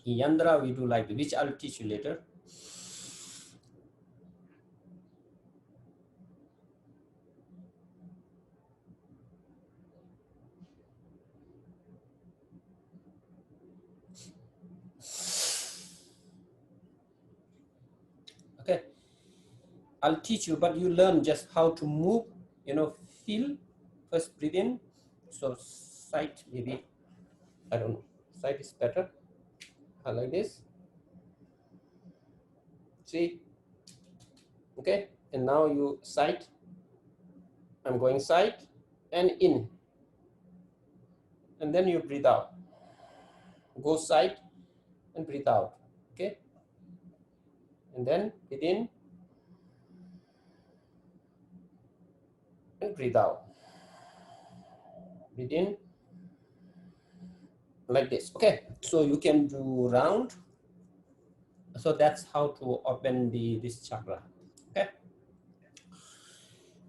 in yandra we do like this, which I'll teach you later. Okay, I'll teach you, but you learn just how to move. You know, feel. First breathe in. So side maybe, I don't know. Side is better. Like this. See. Okay, and now you side. I'm going side and in, and then you breathe out. Go side and breathe out. Okay, and then breathe in and breathe out. Breathe in like this. Okay, so you can do round. So that's how to open this chakra. Okay,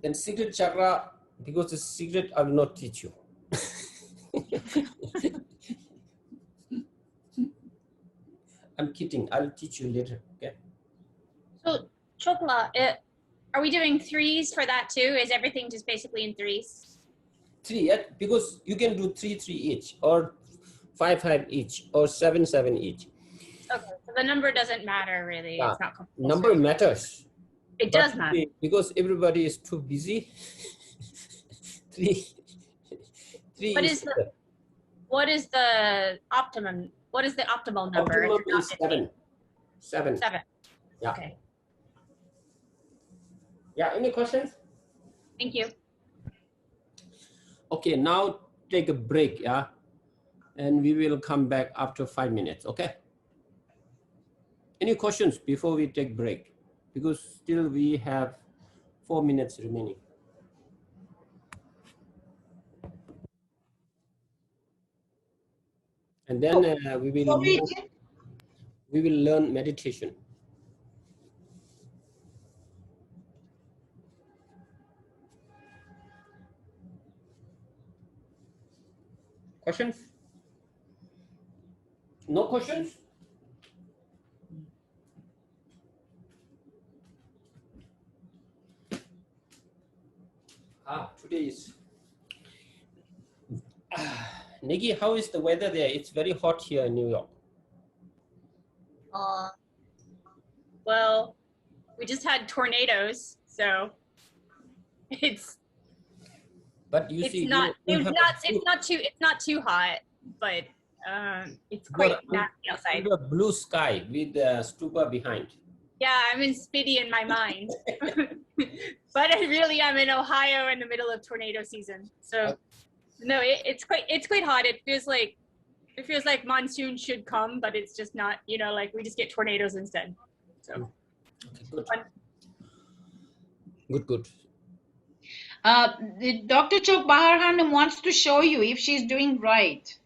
then secret chakra, because the secret I will not teach you. I'm kidding, I'll teach you later. Okay, So Chokla, are we doing 3s for that too? Is everything just basically in 3s? 3, yeah, because you can do 3 3 each, or 5 5 each, or 7 7 each. Okay, so the number doesn't matter really. Yeah. It's not compulsory. Number matters. It does matter. Because everybody is too busy. 3 3 what is the optimum? What is the optimal number? Optimum is 7. 7. 7. Yeah. Okay. Yeah, any questions? Thank you. Okay, now take a break, yeah? And we will come back after 5 minutes, okay? Any questions before we take break? Because still we have 4 minutes remaining. And then we will learn meditation. Questions? No questions? Today is... Nikki, how is the weather there? It's very hot here in New York. Well, we just had tornadoes, so it's... But you see, it's not too hot, but it's quite nasty outside. A blue sky with the stupa behind. Yeah, I'm in Spiti in my mind, but I really am in Ohio in the middle of tornado season. So no, it's quite hot. It feels like monsoon should come, but it's just not. You know, like we just get tornadoes instead. So okay, good. Dr. Chok, Bahar Hanım wants to show you if she's doing right.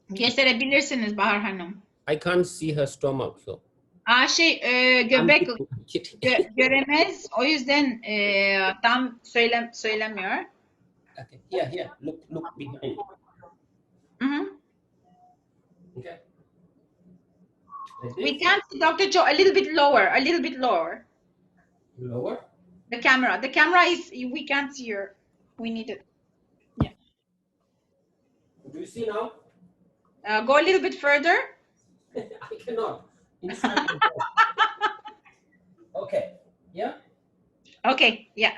Gösterebilirsiniz Bahar Hanım. I can't see her stomach, so. Göbek göremez. O yüzden tam söylemiyor. Okay. Here. Look behind. Okay. We can see Dr. Chok a little bit lower. Lower. The camera. The camera is, we can't see your, we need it. Yeah. Do you see now? Go a little bit further. I cannot. Inside my head. Okay. Yeah. Okay. Yeah.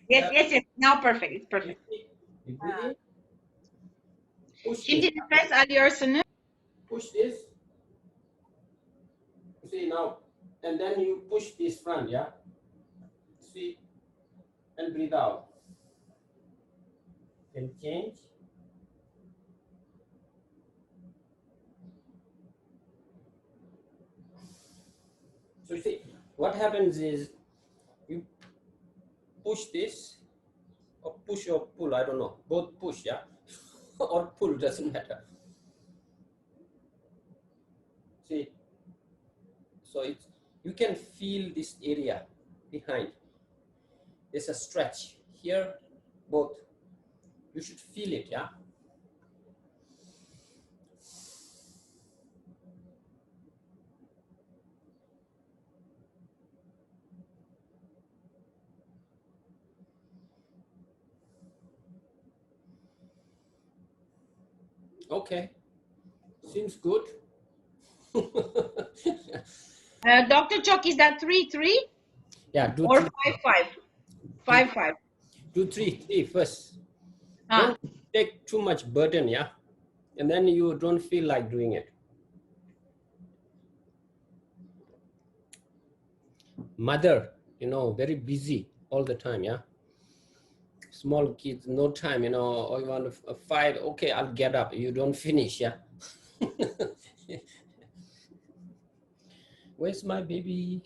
Yes, Yeah. yes, yes. Now perfect. It's You perfect. see? You breathe in. Push this. Şimdi nefes alıyorsunuz. Push this. You see now, and then you push this front. Yeah. See, and breathe out. And change. So you see, what happens is you push this, or push or pull. I don't know. Both push. Yeah. Or pull, doesn't matter. See, so it's, you can feel this area behind. There's a stretch here, both. You should feel it, yeah. Okay, seems good. Dr. Chok, is that 3-3 Yeah, do or three, 5-5? 5-5. do three first. Ah. Don't take too much burden, yeah, and then you don't feel like doing it. Mother, very busy all the time, yeah. Small kids, no time, or you want a fight, okay, I'll get up. You don't finish, yeah. Where's my baby?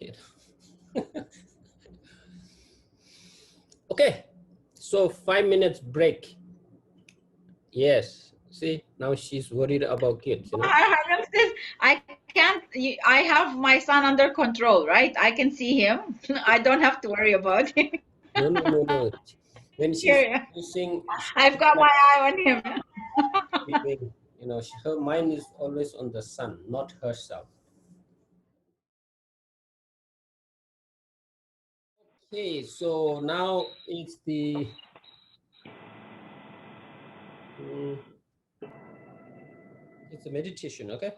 Okay, so 5 minutes break. Yes, see, now she's worried about kids, I can't, I have my son under control, right? I can see him. I don't have to worry about him. No. When she's Here, using, I've got my eye on him. her mind is always on the son, not herself. Okay, so now it's it's a meditation, okay?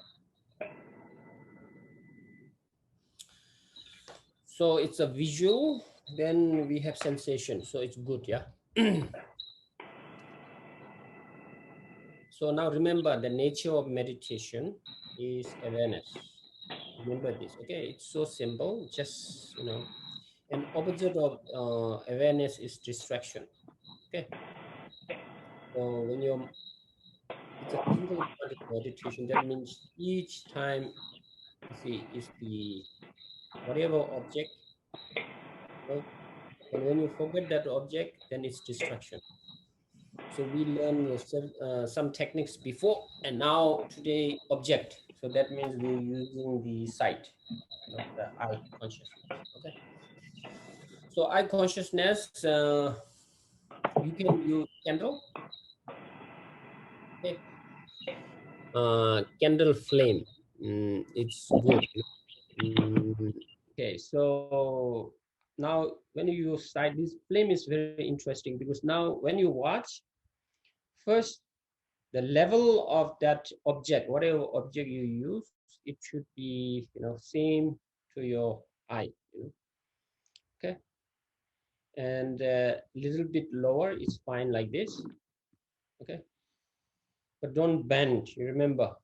So it's a visual, then we have sensation, so it's good, yeah? So now remember, the nature of meditation is awareness. Remember this, okay? It's so simple, just, an opposite of awareness is distraction, okay? So when it's a single point meditation, that means each time, you see, is the whatever object, and when you forget that object, then it's distraction. So we learned some techniques before, and now today object. So that means we're using the sight, the eye consciousness. Okay. So eye consciousness, you can use candle. Okay. Candle flame. It's good. Okay. So now when you use sight, this flame is very interesting because now when you watch, first the level of that object, whatever object you use, it should be, same to your eye, okay? And a little bit lower is fine like this, okay? But don't bend, you remember.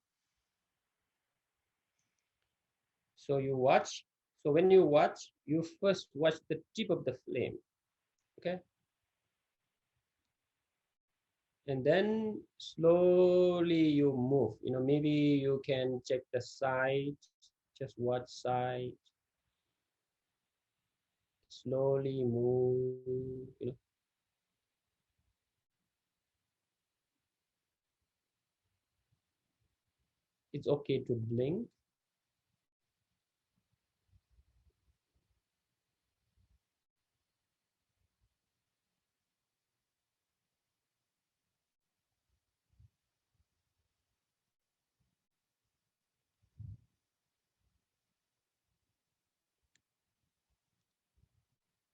So you watch. So when you watch, you first watch the tip of the flame, okay? And then slowly you move, maybe you can check the side, just watch side, slowly move, it's okay to blink.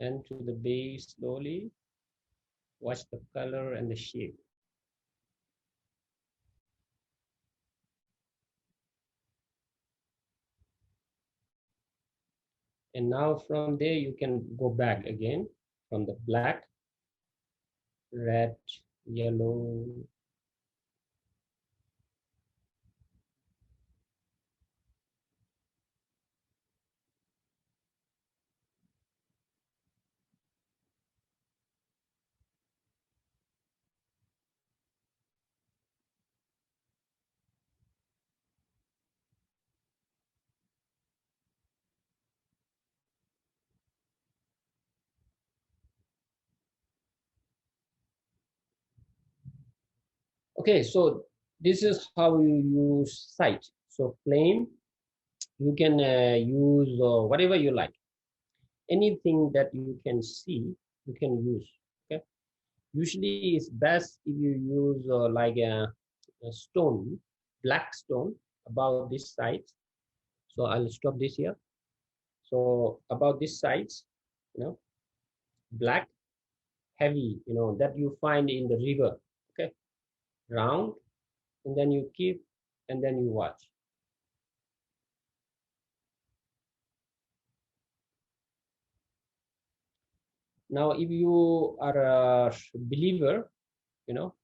and to the base slowly. Watch the color and the shape. And now from there, you can go back again from the black, red, yellow. Okay, so this is how you use sight. So flame, you can use whatever you like. Anything that you can see, you can use. Okay. Usually, it's best if you use like a stone, black stone, about this size. So I'll stop this here. So about this size, you know, black, heavy, that you find in the river. Okay, round, and then you keep, and then you watch. Now, if you are a believer,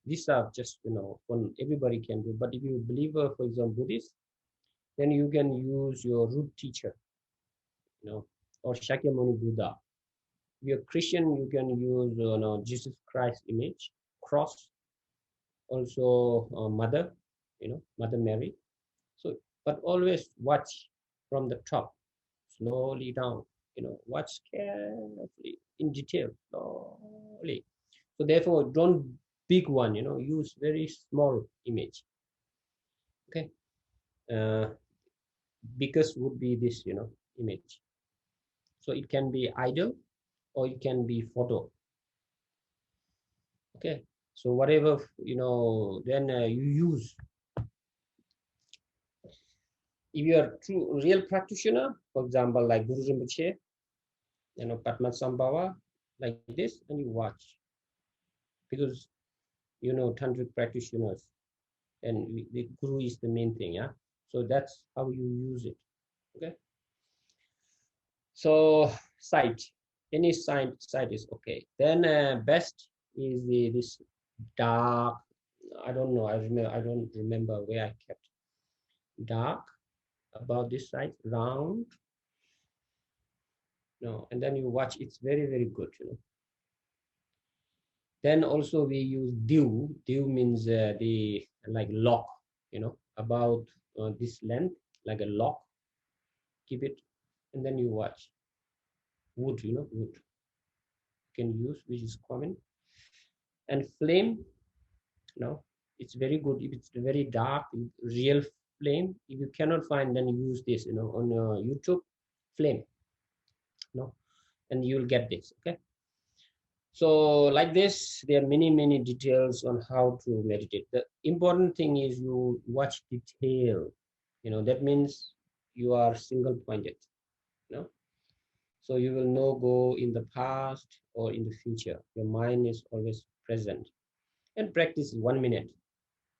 these are just, one everybody can do. But if you believer, for example, Buddhist, then you can use your root teacher, or Shakyamuni Buddha. If you're Christian, you can use, Jesus Christ image, cross, also Mother, Mother Mary. So, but always watch from the top, slowly down, watch carefully in detail, slowly. So therefore, don't big one, use very small image. Okay. Biggest would be this, image. So it can be idol or it can be photo. Okay. So whatever, then you use. If you are true real practitioner, for example, like Guru Rinpoche, Padmasambhava, like this, and you watch. Because, tantric practitioners, and the guru is the main thing, yeah. So that's how you use it. Okay. So sight, any sight is okay. Then best is this dark. I don't know. I don't remember where I kept dark about this side, round. No, and then you watch. It's very very good. Then also we use dew. Dew means the like lock. About this length, like a lock. Keep it, and then you watch. Wood, wood can use, which is common. And flame, it's very good if it's very dark, real flame. If you cannot find, then use this, on YouTube, flame, and you'll get this. Okay. So like this, there are many many details on how to meditate. The important thing is you watch detail. That means you are single pointed. So you will not go in the past or in the future. Your mind is always present. And practice 1 minute.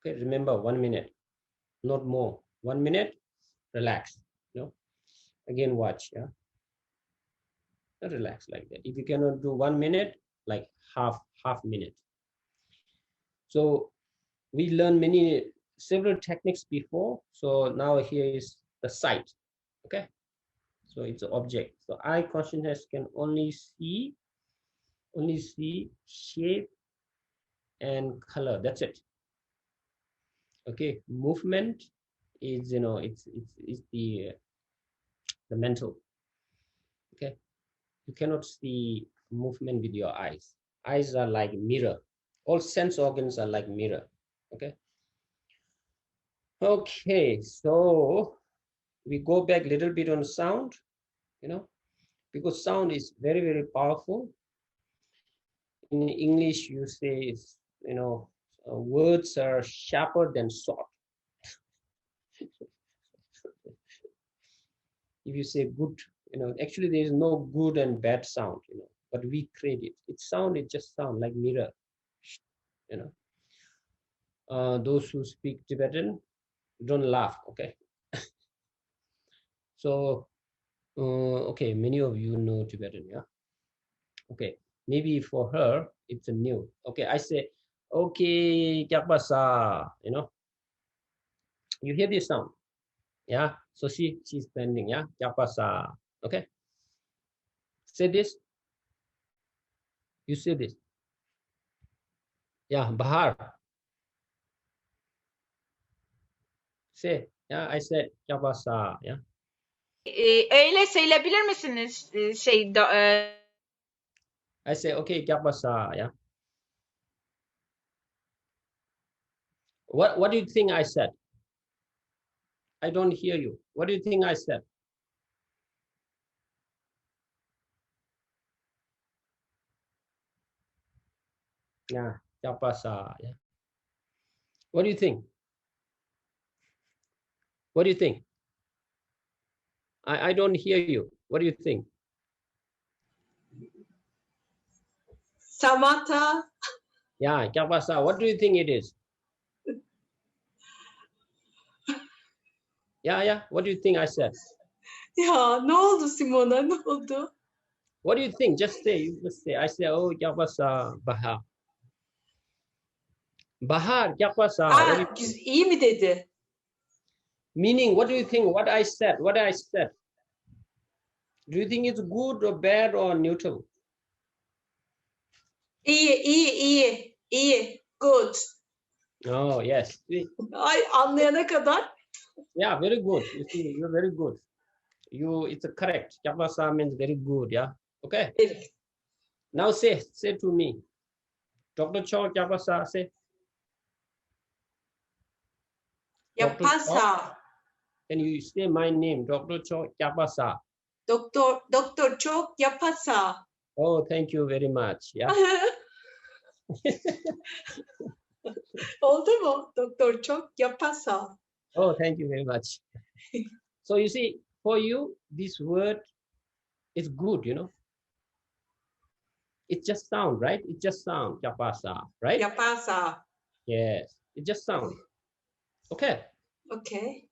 Okay, remember 1 minute, not more. 1 minute, relax. Again watch, yeah. Relax like that. If you cannot do 1 minute, like half minute. So we learned several techniques before. So now here is the sight. Okay. So it's an object. So eye consciousness can only see shape and color. That's it. Okay. Movement is, it's the mental. Okay. You cannot see movement with your eyes. Eyes are like mirror. All sense organs are like mirror. Okay. Okay. So we go back a little bit on sound, because sound is very, very powerful. In English, you say, words are sharper than sword. If you say good, actually there is no good and bad sound, but we create it. It just sound like mirror, you know. Those who speak Tibetan, don't laugh, okay? So, okay, many of you know Tibetan, yeah? Okay, maybe for her, it's a new. Okay, I say, okay, kya pasa, you know? You hear this sound, yeah? So she's bending, yeah? Kya pasa, okay? Say this, you say this. Yeah, Bahar, say, yeah, I said, kya pasa, yeah? Öyle söyleyebilir misiniz? I say, okay, kya pasa, yeah? What do you think I said? I don't hear you. What do you think I said? Yeah, kya pasa, yeah? What do you think? What do you think? I don't hear you. What do you think? Samantha. Yeah, kya pasa? What do you think it is? Yeah. What do you think I said? Ya ne oldu Simona, ne oldu? What do you think? Just say. You just say. I say, oh, kya pasa, Bahar. Bahar, kya pasa? What do you think? İyi mi dedi? Meaning, what do you think? What I said? What I said? Do you think it's good or bad or neutral? İyi. Good. Oh, yes. Ay anlayana kadar. Yeah, very good. You see, you're very good. It's a correct. Kya pasa means very good. Yeah. Okay. Evet. Now say to me. Dr. Chok, kya pasa? Say. Dr. Chok, Yapasa. can you say my name? Dr. Chok, kya pasa? Doktor çok yapasa. Oh, thank you very much. Yeah. Oldu mu? Doktor çok yapasa. Oh, thank you very much. So you see, for you, this word is good, you know. It just sound, right? It just sound, kya pasa, right? Yapasa. Yes, it just sound. Okay. Okay.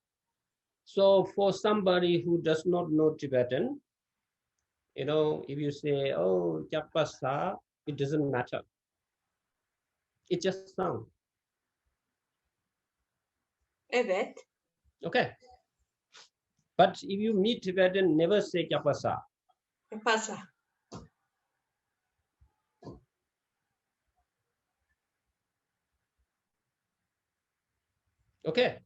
So for somebody who does not know Tibetan, you know, if you say, oh, kya pasa, it doesn't matter. It just sound. Evet. Okay. But if you meet Tibetan, never say kya pasa. Yapasa. Okay.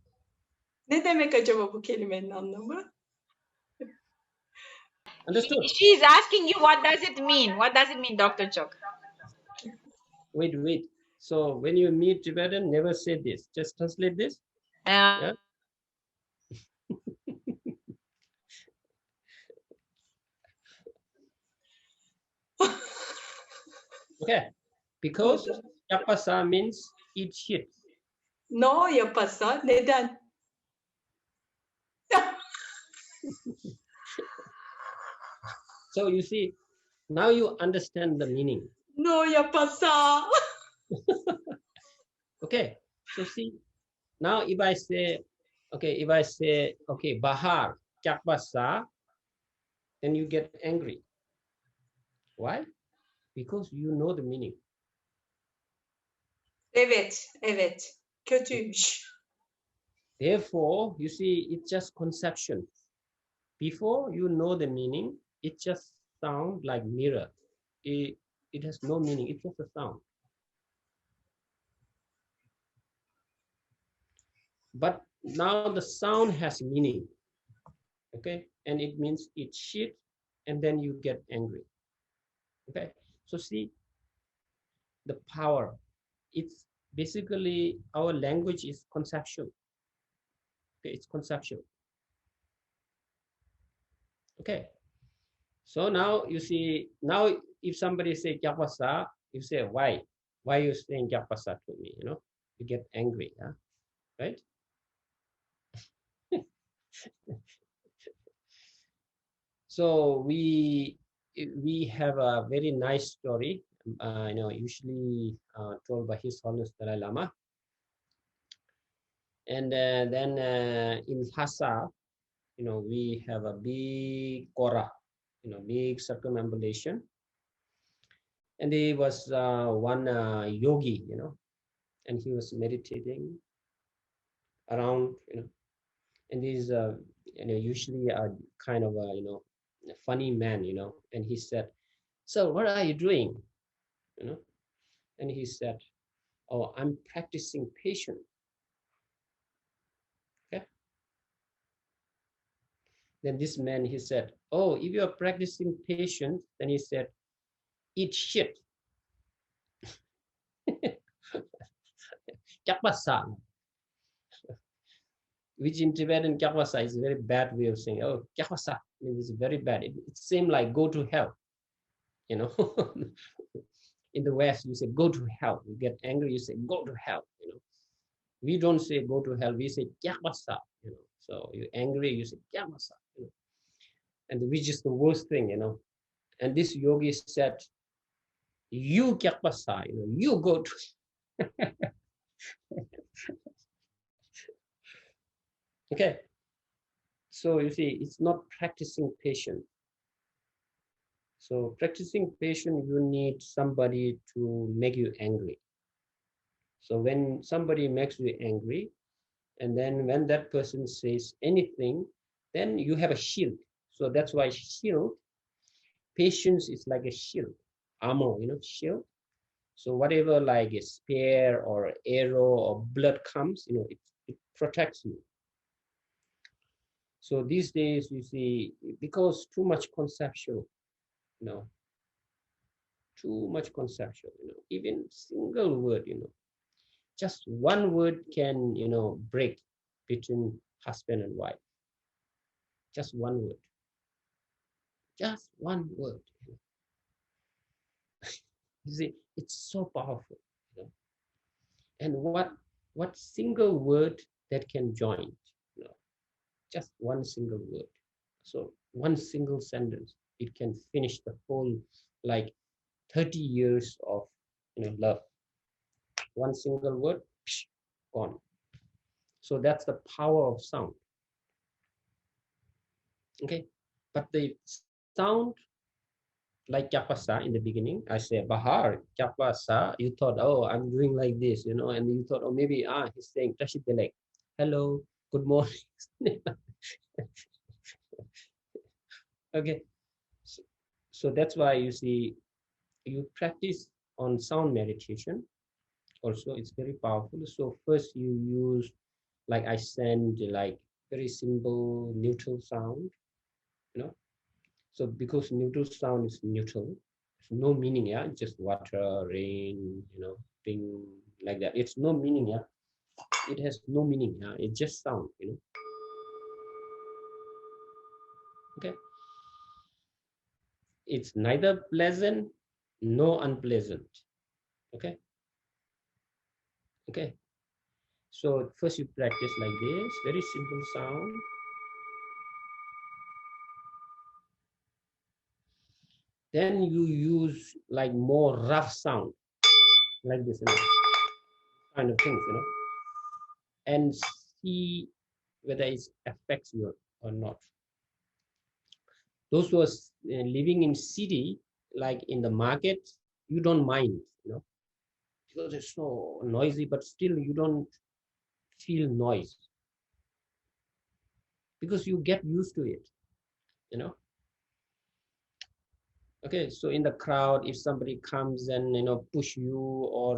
Ne demek acaba bu kelimenin anlamı? Understood? She's asking you what does it mean? What does it mean, Dr. Chok? Wait. So when you meet Tibetan, never say this. Just translate this. Yeah. Okay. Because yapasa means eat shit. No yapasa. Neden? So you see, now you understand the meaning. No yapasa. Okay. So see, now if I say, okay, Bahar, yapasa, then you get angry. Why? Because you know the meaning. Evet. Kötüymüş. Therefore, you see, it's just conception. Before you know the meaning, it just sounds like mirror. It has no meaning. It's just a sound. But now the sound has meaning. Okay, and it means it's shit, and then you get angry. Okay, so see the power. It's basically our language is conceptual. Okay, it's conceptual. Okay, so now you see, now if somebody say kya pasa, you say why you saying kya pasa to me, you know, you get angry, huh? Right? So we we have a very nice story, usually told by His Holiness Dalai Lama. And then in Lhasa, we have a big kora, big circumambulation. And there was one yogi, and he was meditating around, and he's, usually a kind of a funny man, and he said, "So what are you doing?" And he said, "Oh, I'm practicing patience." Okay. Then this man, he said, "Oh, if you are practicing patience," then he said, "Eat shit." Kyakpasa, which in Tibetan, kyakpasa is a very bad way of saying, oh, kyakpasa means very bad. It seems like go to hell, In the West, you say go to hell. You get angry, you say go to hell, We don't say go to hell, we say kyakpasa, So you're angry, you say kyakpasa, And which is the worst thing, And this yogi said, you kyakpasa, you go to okay. So you see, it's not practicing patience. So practicing patience, you need somebody to make you angry. So when somebody makes you angry, and then when that person says anything, then you have a shield. So that's why shield, patience is like a shield, armor, shield. So whatever like a spear or arrow or blood comes, it protects you. So these days, you see, because too much conceptual, too much conceptual, even single word, just one word can, break between husband and wife. Just one word. Just one word. You see, it's so powerful. And what single word that can join? Just one single word. So one single sentence, it can finish the whole like 30 years of love. One single word, gone. So that's the power of sound. Okay, but the sound like kyapasa in the beginning, I say Bahar, kyapasa, you thought, oh, I'm doing like this, and you thought, oh, maybe he's saying Tashitelek, hello, good morning. Okay, so that's why you see, you practice on sound meditation. Also, it's very powerful. So first you use, like I send like very simple neutral sound, So because neutral sound is neutral, no meaning, yeah, just water, rain, thing like that. It's no meaning, yeah. It has no meaning, yeah. It's just sound, Okay. It's neither pleasant nor unpleasant. Okay. Okay. So first you practice like this, very simple sound. Then you use like more rough sound, like this, kind of things, and see whether it affects you or not. Those who are living in city, like in the market, you don't mind, because it's so noisy, but still you don't feel noise because you get used to it, Okay, so in the crowd, if somebody comes and push you or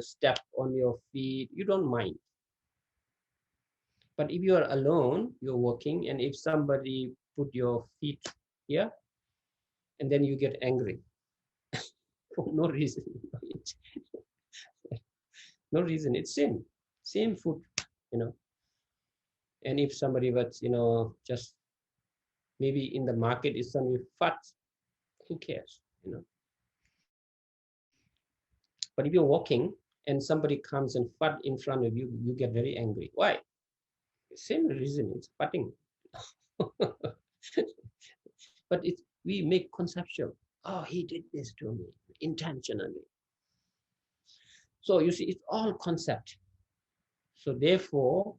step on your feet, you don't mind. But if you are alone, you're walking, and if somebody put your feet here, and then you get angry for no reason. No reason. It's same food, And if somebody was, just maybe in the market is somebody fat, who cares, But if you're walking and somebody comes and fat in front of you, you get very angry. Why? Same reason. It's fatting. But we make conceptual. Oh, he did this to me intentionally. So you see, it's all concept. So therefore,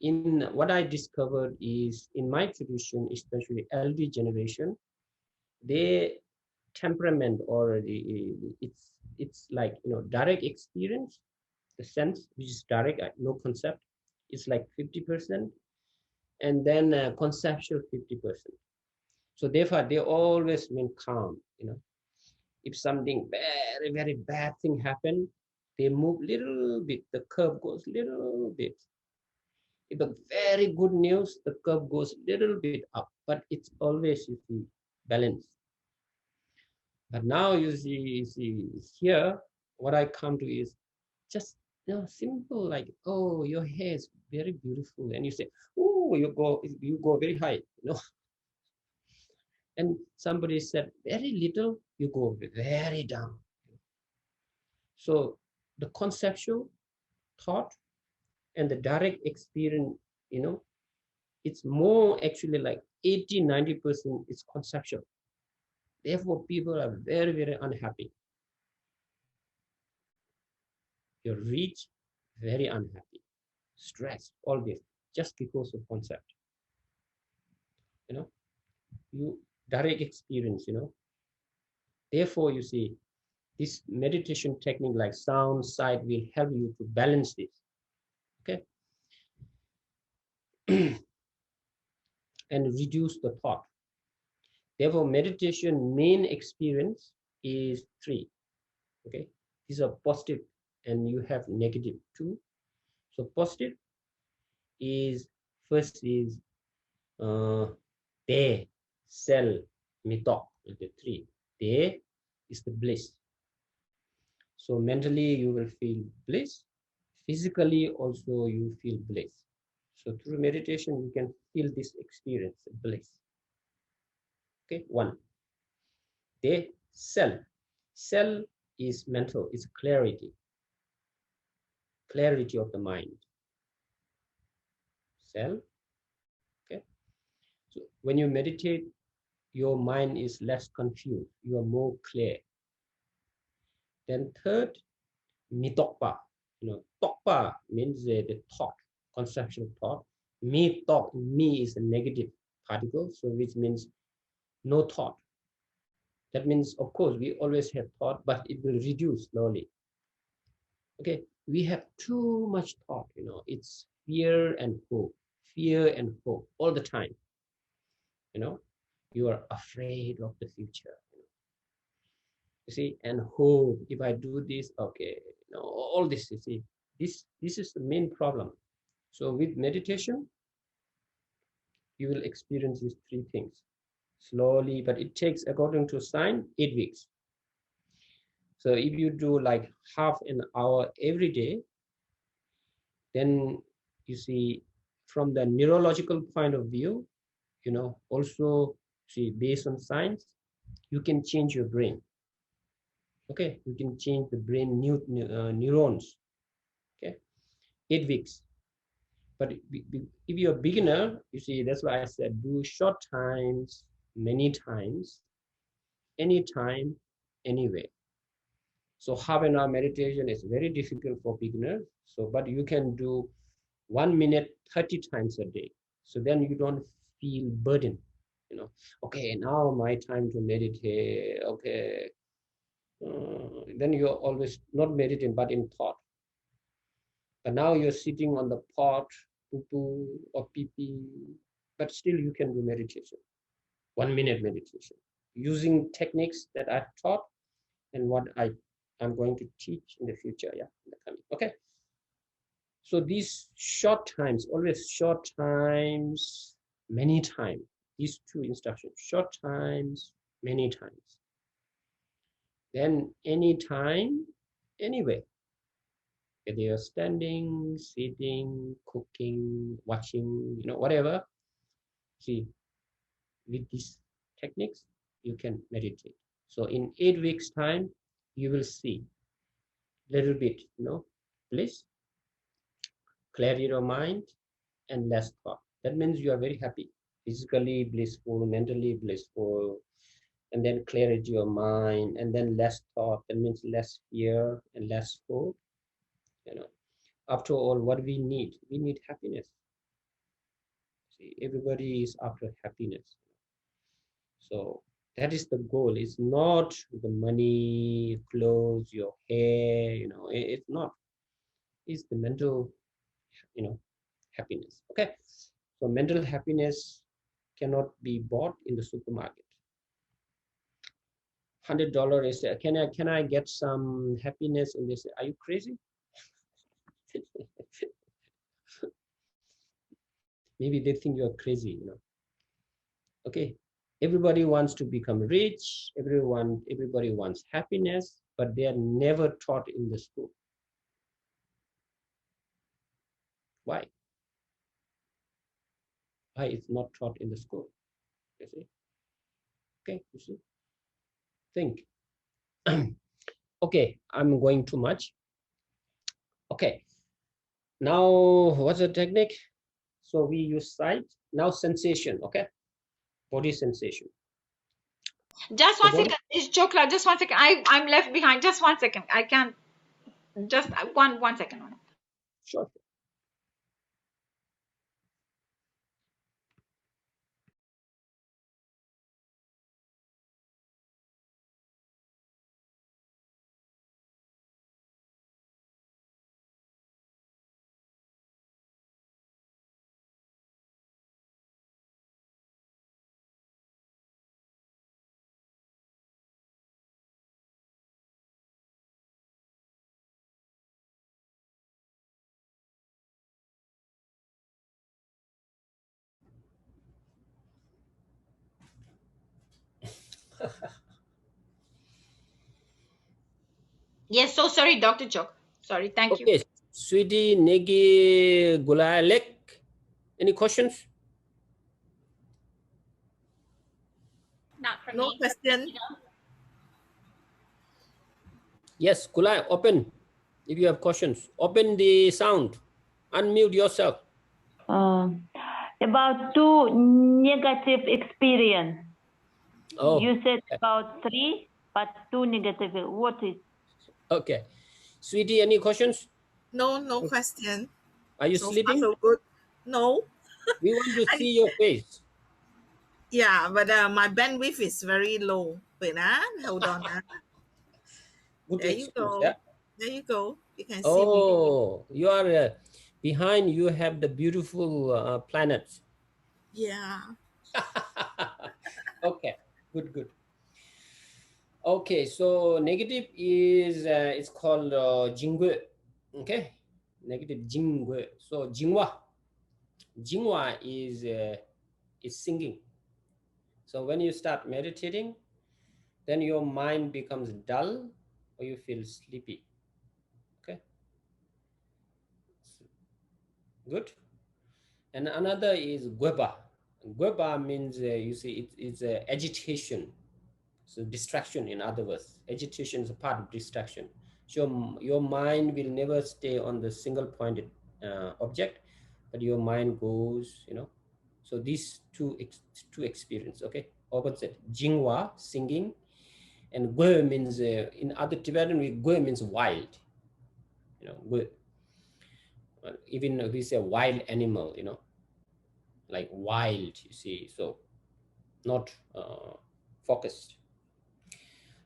in what I discovered is in my tradition, especially LD generation, their temperament or it's like, you know, direct experience, the sense which is direct, no concept, is like 50%, and then conceptual 50%. So therefore, they always mean calm. You know, if something very very bad thing happen, they move little bit, the curve goes little bit. If a very good news, the curve goes little bit up, but it's always, you see, balanced. But now you see here, what I come to is just, you know, simple, like, oh, your hair is very beautiful, and you say, oh, you go very high, you know. And somebody said very little, you go very down. So the conceptual thought and the direct experience, you know, it's more actually like 80-90% is conceptual. Therefore, people are very, very unhappy. You're rich, very unhappy, stressed, all this, just because of concept. You know, you direct experience, you know. Therefore, you see, this meditation technique like sound, sight will help you to balance this. Okay. And reduce the thought. Therefore, meditation main experience is three. Okay, these are positive, and you have negative too. So positive is first is they, sell, mitok, the three. They is the bliss. So mentally you will feel bliss. Physically also you feel bliss. So through meditation you can feel this experience, bliss. Okay, one. They, sell. Sell is mental, is clarity of the mind. Sell. Okay. So when you meditate, your mind is less confused. You are more clear. Then third, mitokpa. You know, tokpa means the thought, conceptual thought. Me is a negative particle, so which means no thought. That means, of course, we always have thought, but it will reduce slowly. Okay, we have too much thought, you know, it's fear and hope all the time. You know, you are afraid of the future. You see, and hope, if I do this, okay, you know, all this, you see, this is the main problem. So with meditation, you will experience these three things slowly, but it takes, according to science, 8 weeks. So if you do like half an hour every day, then you see, from the neurological point of view, you know, also see, based on science, you can change your brain. Okay, you can change the brain neurons. Okay, 8 weeks. But if you're a beginner, you see, that's why I said do short times, many times, anytime, anywhere. So half an hour meditation is very difficult for beginners. So, but you can do 1 minute 30 times a day. So then you don't feel burdened. You know, okay, now my time to meditate. Okay, then you're always not meditating, but in thought. But now you're sitting on the pot, poo or pee, but still you can do meditation. 1 minute meditation using techniques that I've taught and what I'm going to teach in the future. Yeah, in the coming. Okay. So these short times, always short times, many times. These two instructions: short times, many times. Then anytime, anywhere. Whether you're standing, sitting, cooking, watching, you know, whatever. See, with these techniques, you can meditate. So in 8 weeks' time, you will see little bit, you know, bliss, clarity of mind, and less thought. That means you are very happy, physically blissful, mentally blissful, and then clarity of mind, and then less thought. That means less fear and less hope. You know, after all, what we need? We need happiness. See, everybody is after happiness. So that is the goal. It's not the money, clothes, your hair. You know, it's not. It's the mental, you know, happiness. Okay. So mental happiness cannot be bought in the supermarket. $100 is can I get some happiness in this? Are you crazy? Maybe they think you're crazy, you know. Okay, everybody wants to become rich, everybody wants happiness, but they are never taught in the school. Why it's not taught in the school? You see? Okay, you see, think. Okay, I'm going too much. Okay, now what's the technique? So we use sight. Now sensation. Okay, body sensation. Just So one body, second. It's Chokla. Just 1 second. I'm left behind. Just 1 second. I can't. Just one second. sure. Yes. So sorry, Dr. Chok. Sorry. Thank you. Okay, sweetie, Negi, Gulalek. Any questions? Not from No me. question. Yes, Kulai, open. If you have questions, open the sound. Unmute yourself. About two negative experience. Oh, You said about three, but two negative. What is? okay. Sweetie, any questions? No question. Are you So far, sleeping? so good. No. We want to I, see your face. yeah, but my bandwidth is very low. Wait, hold on. Good There you excuse, go. yeah? There you go. You can see me. Oh, you are behind, you have the beautiful planets. Yeah. Okay, good, good. Okay, so negative is it's called jingwe. Okay, negative jingwe. So jingwa is singing. So when you start meditating, then your mind becomes dull or you feel sleepy. Okay, good. And another is gweba. Gweba means you see it's agitation. So distraction, in other words, agitation is a part of distraction. So your mind will never stay on the single pointed object, but your mind goes, you know. So these two experience, okay, opposite. Jingwa, singing, and gwe means in other Tibetan, gwe means wild, you know. Gwe, even we say wild animal, you know, like wild. You see, so not focused.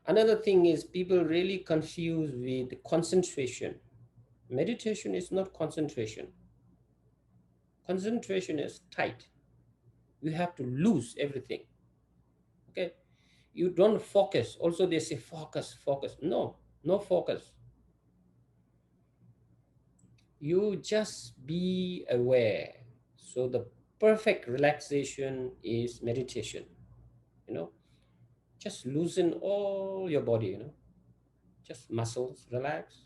Another thing is people really confuse with concentration. Meditation is not concentration. Concentration is tight. You have to lose everything. Okay? You don't focus. Also, they say focus, focus. No, no focus. You just be aware. So the perfect relaxation is meditation. You know, just loosen all your body, you know, just muscles, relax.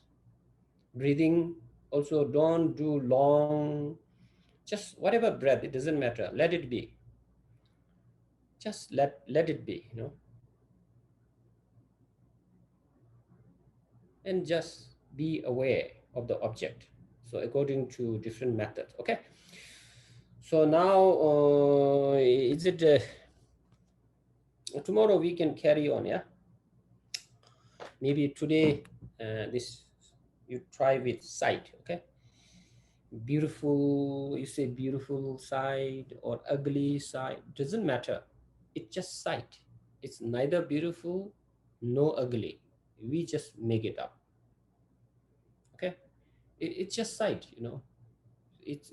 Breathing, also don't do long, just whatever breath, it doesn't matter, let it be, just let it be, you know, and just be aware of the object. So according to different methods. Okay, so now is it So tomorrow we can carry on, yeah. Maybe today, this you try with sight, okay? Beautiful, you say beautiful side or ugly side, doesn't matter. It's just sight. It's neither beautiful nor ugly. We just make it up, okay? It's just sight, you know. It's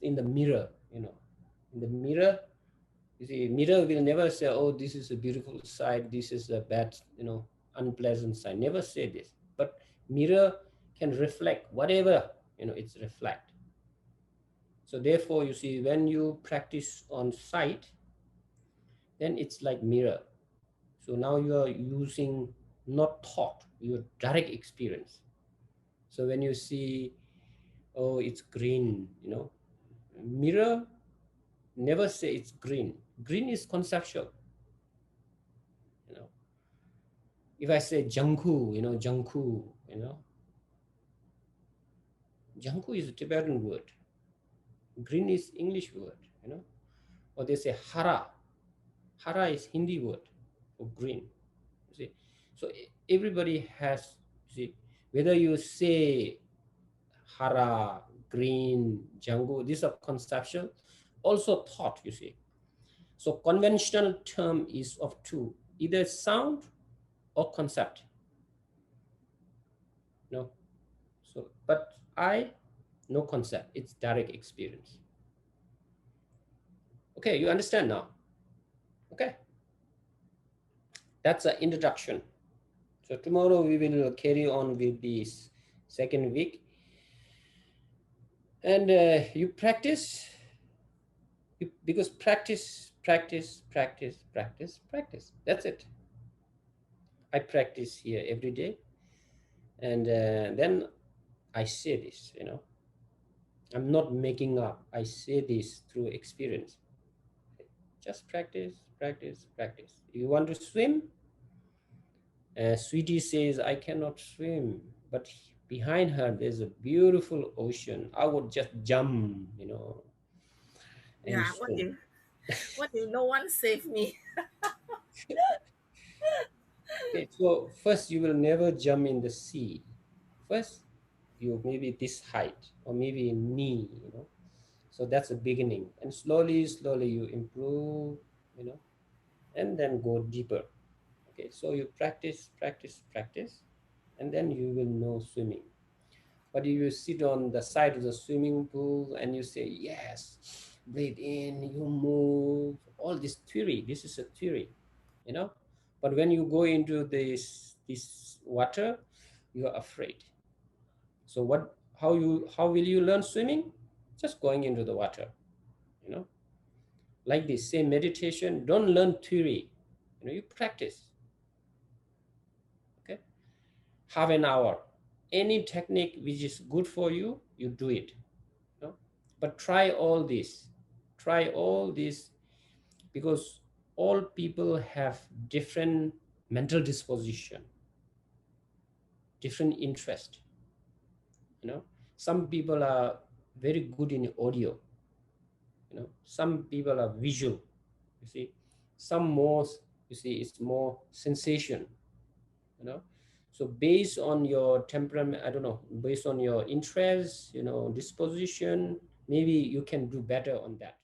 in the mirror, you know. In the mirror, you see, mirror will never say, oh, this is a beautiful side, this is a bad, you know, unpleasant side. Never say this. But mirror can reflect whatever, you know, it's reflect. So therefore, you see, when you practice on sight, then it's like mirror. So now you are using not thought, your direct experience. So when you see, oh, it's green, you know, mirror never say it's green. Green is conceptual, you know. If I say Jangku, you know, Jangku, you know, Jangku is a Tibetan word. Green is English word, you know. Or they say Hara. Hara is Hindi word for green. You see, so everybody has. You see, whether you say Hara, green, Jangu, these are conceptual, also thought. You see, so conventional term is of two, either sound or concept. No, so but no concept, it's direct experience. Okay, you understand now? Okay, that's an introduction. So tomorrow we will carry on with this second week, and you practice, because practice, practice, practice, practice, practice. That's it. I practice here every day, and then I say this. You know, I'm not making up. I say this through experience. Just practice, practice, practice. You want to swim? Sweetie says, I cannot swim, but behind her there's a beautiful ocean. I would just jump, you know, and Yeah, swim. what if no one save me? Okay, so first you will never jump in the sea. First, you maybe this height or maybe knee, you know. So that's a beginning, and slowly, slowly you improve, you know, and then go deeper. Okay, so you practice, practice, practice, and then you will know swimming. But if you sit on the side of the swimming pool and you say, yes, breathe in, you move, all this theory, this is a theory, you know. But when you go into this water, you are afraid. So how will you learn swimming? Just going into the water, you know. Like this, same meditation, don't learn theory, you know, you practice. Okay, half an hour, any technique which is good for you, you do it. No? But try all this, because all people have different mental disposition, different interest. You know, some people are very good in audio. You know, some people are visual. You see, some more. You see, it's more sensation. You know, so based on your temperament, I don't know, based on your interest, you know, disposition, maybe you can do better on that.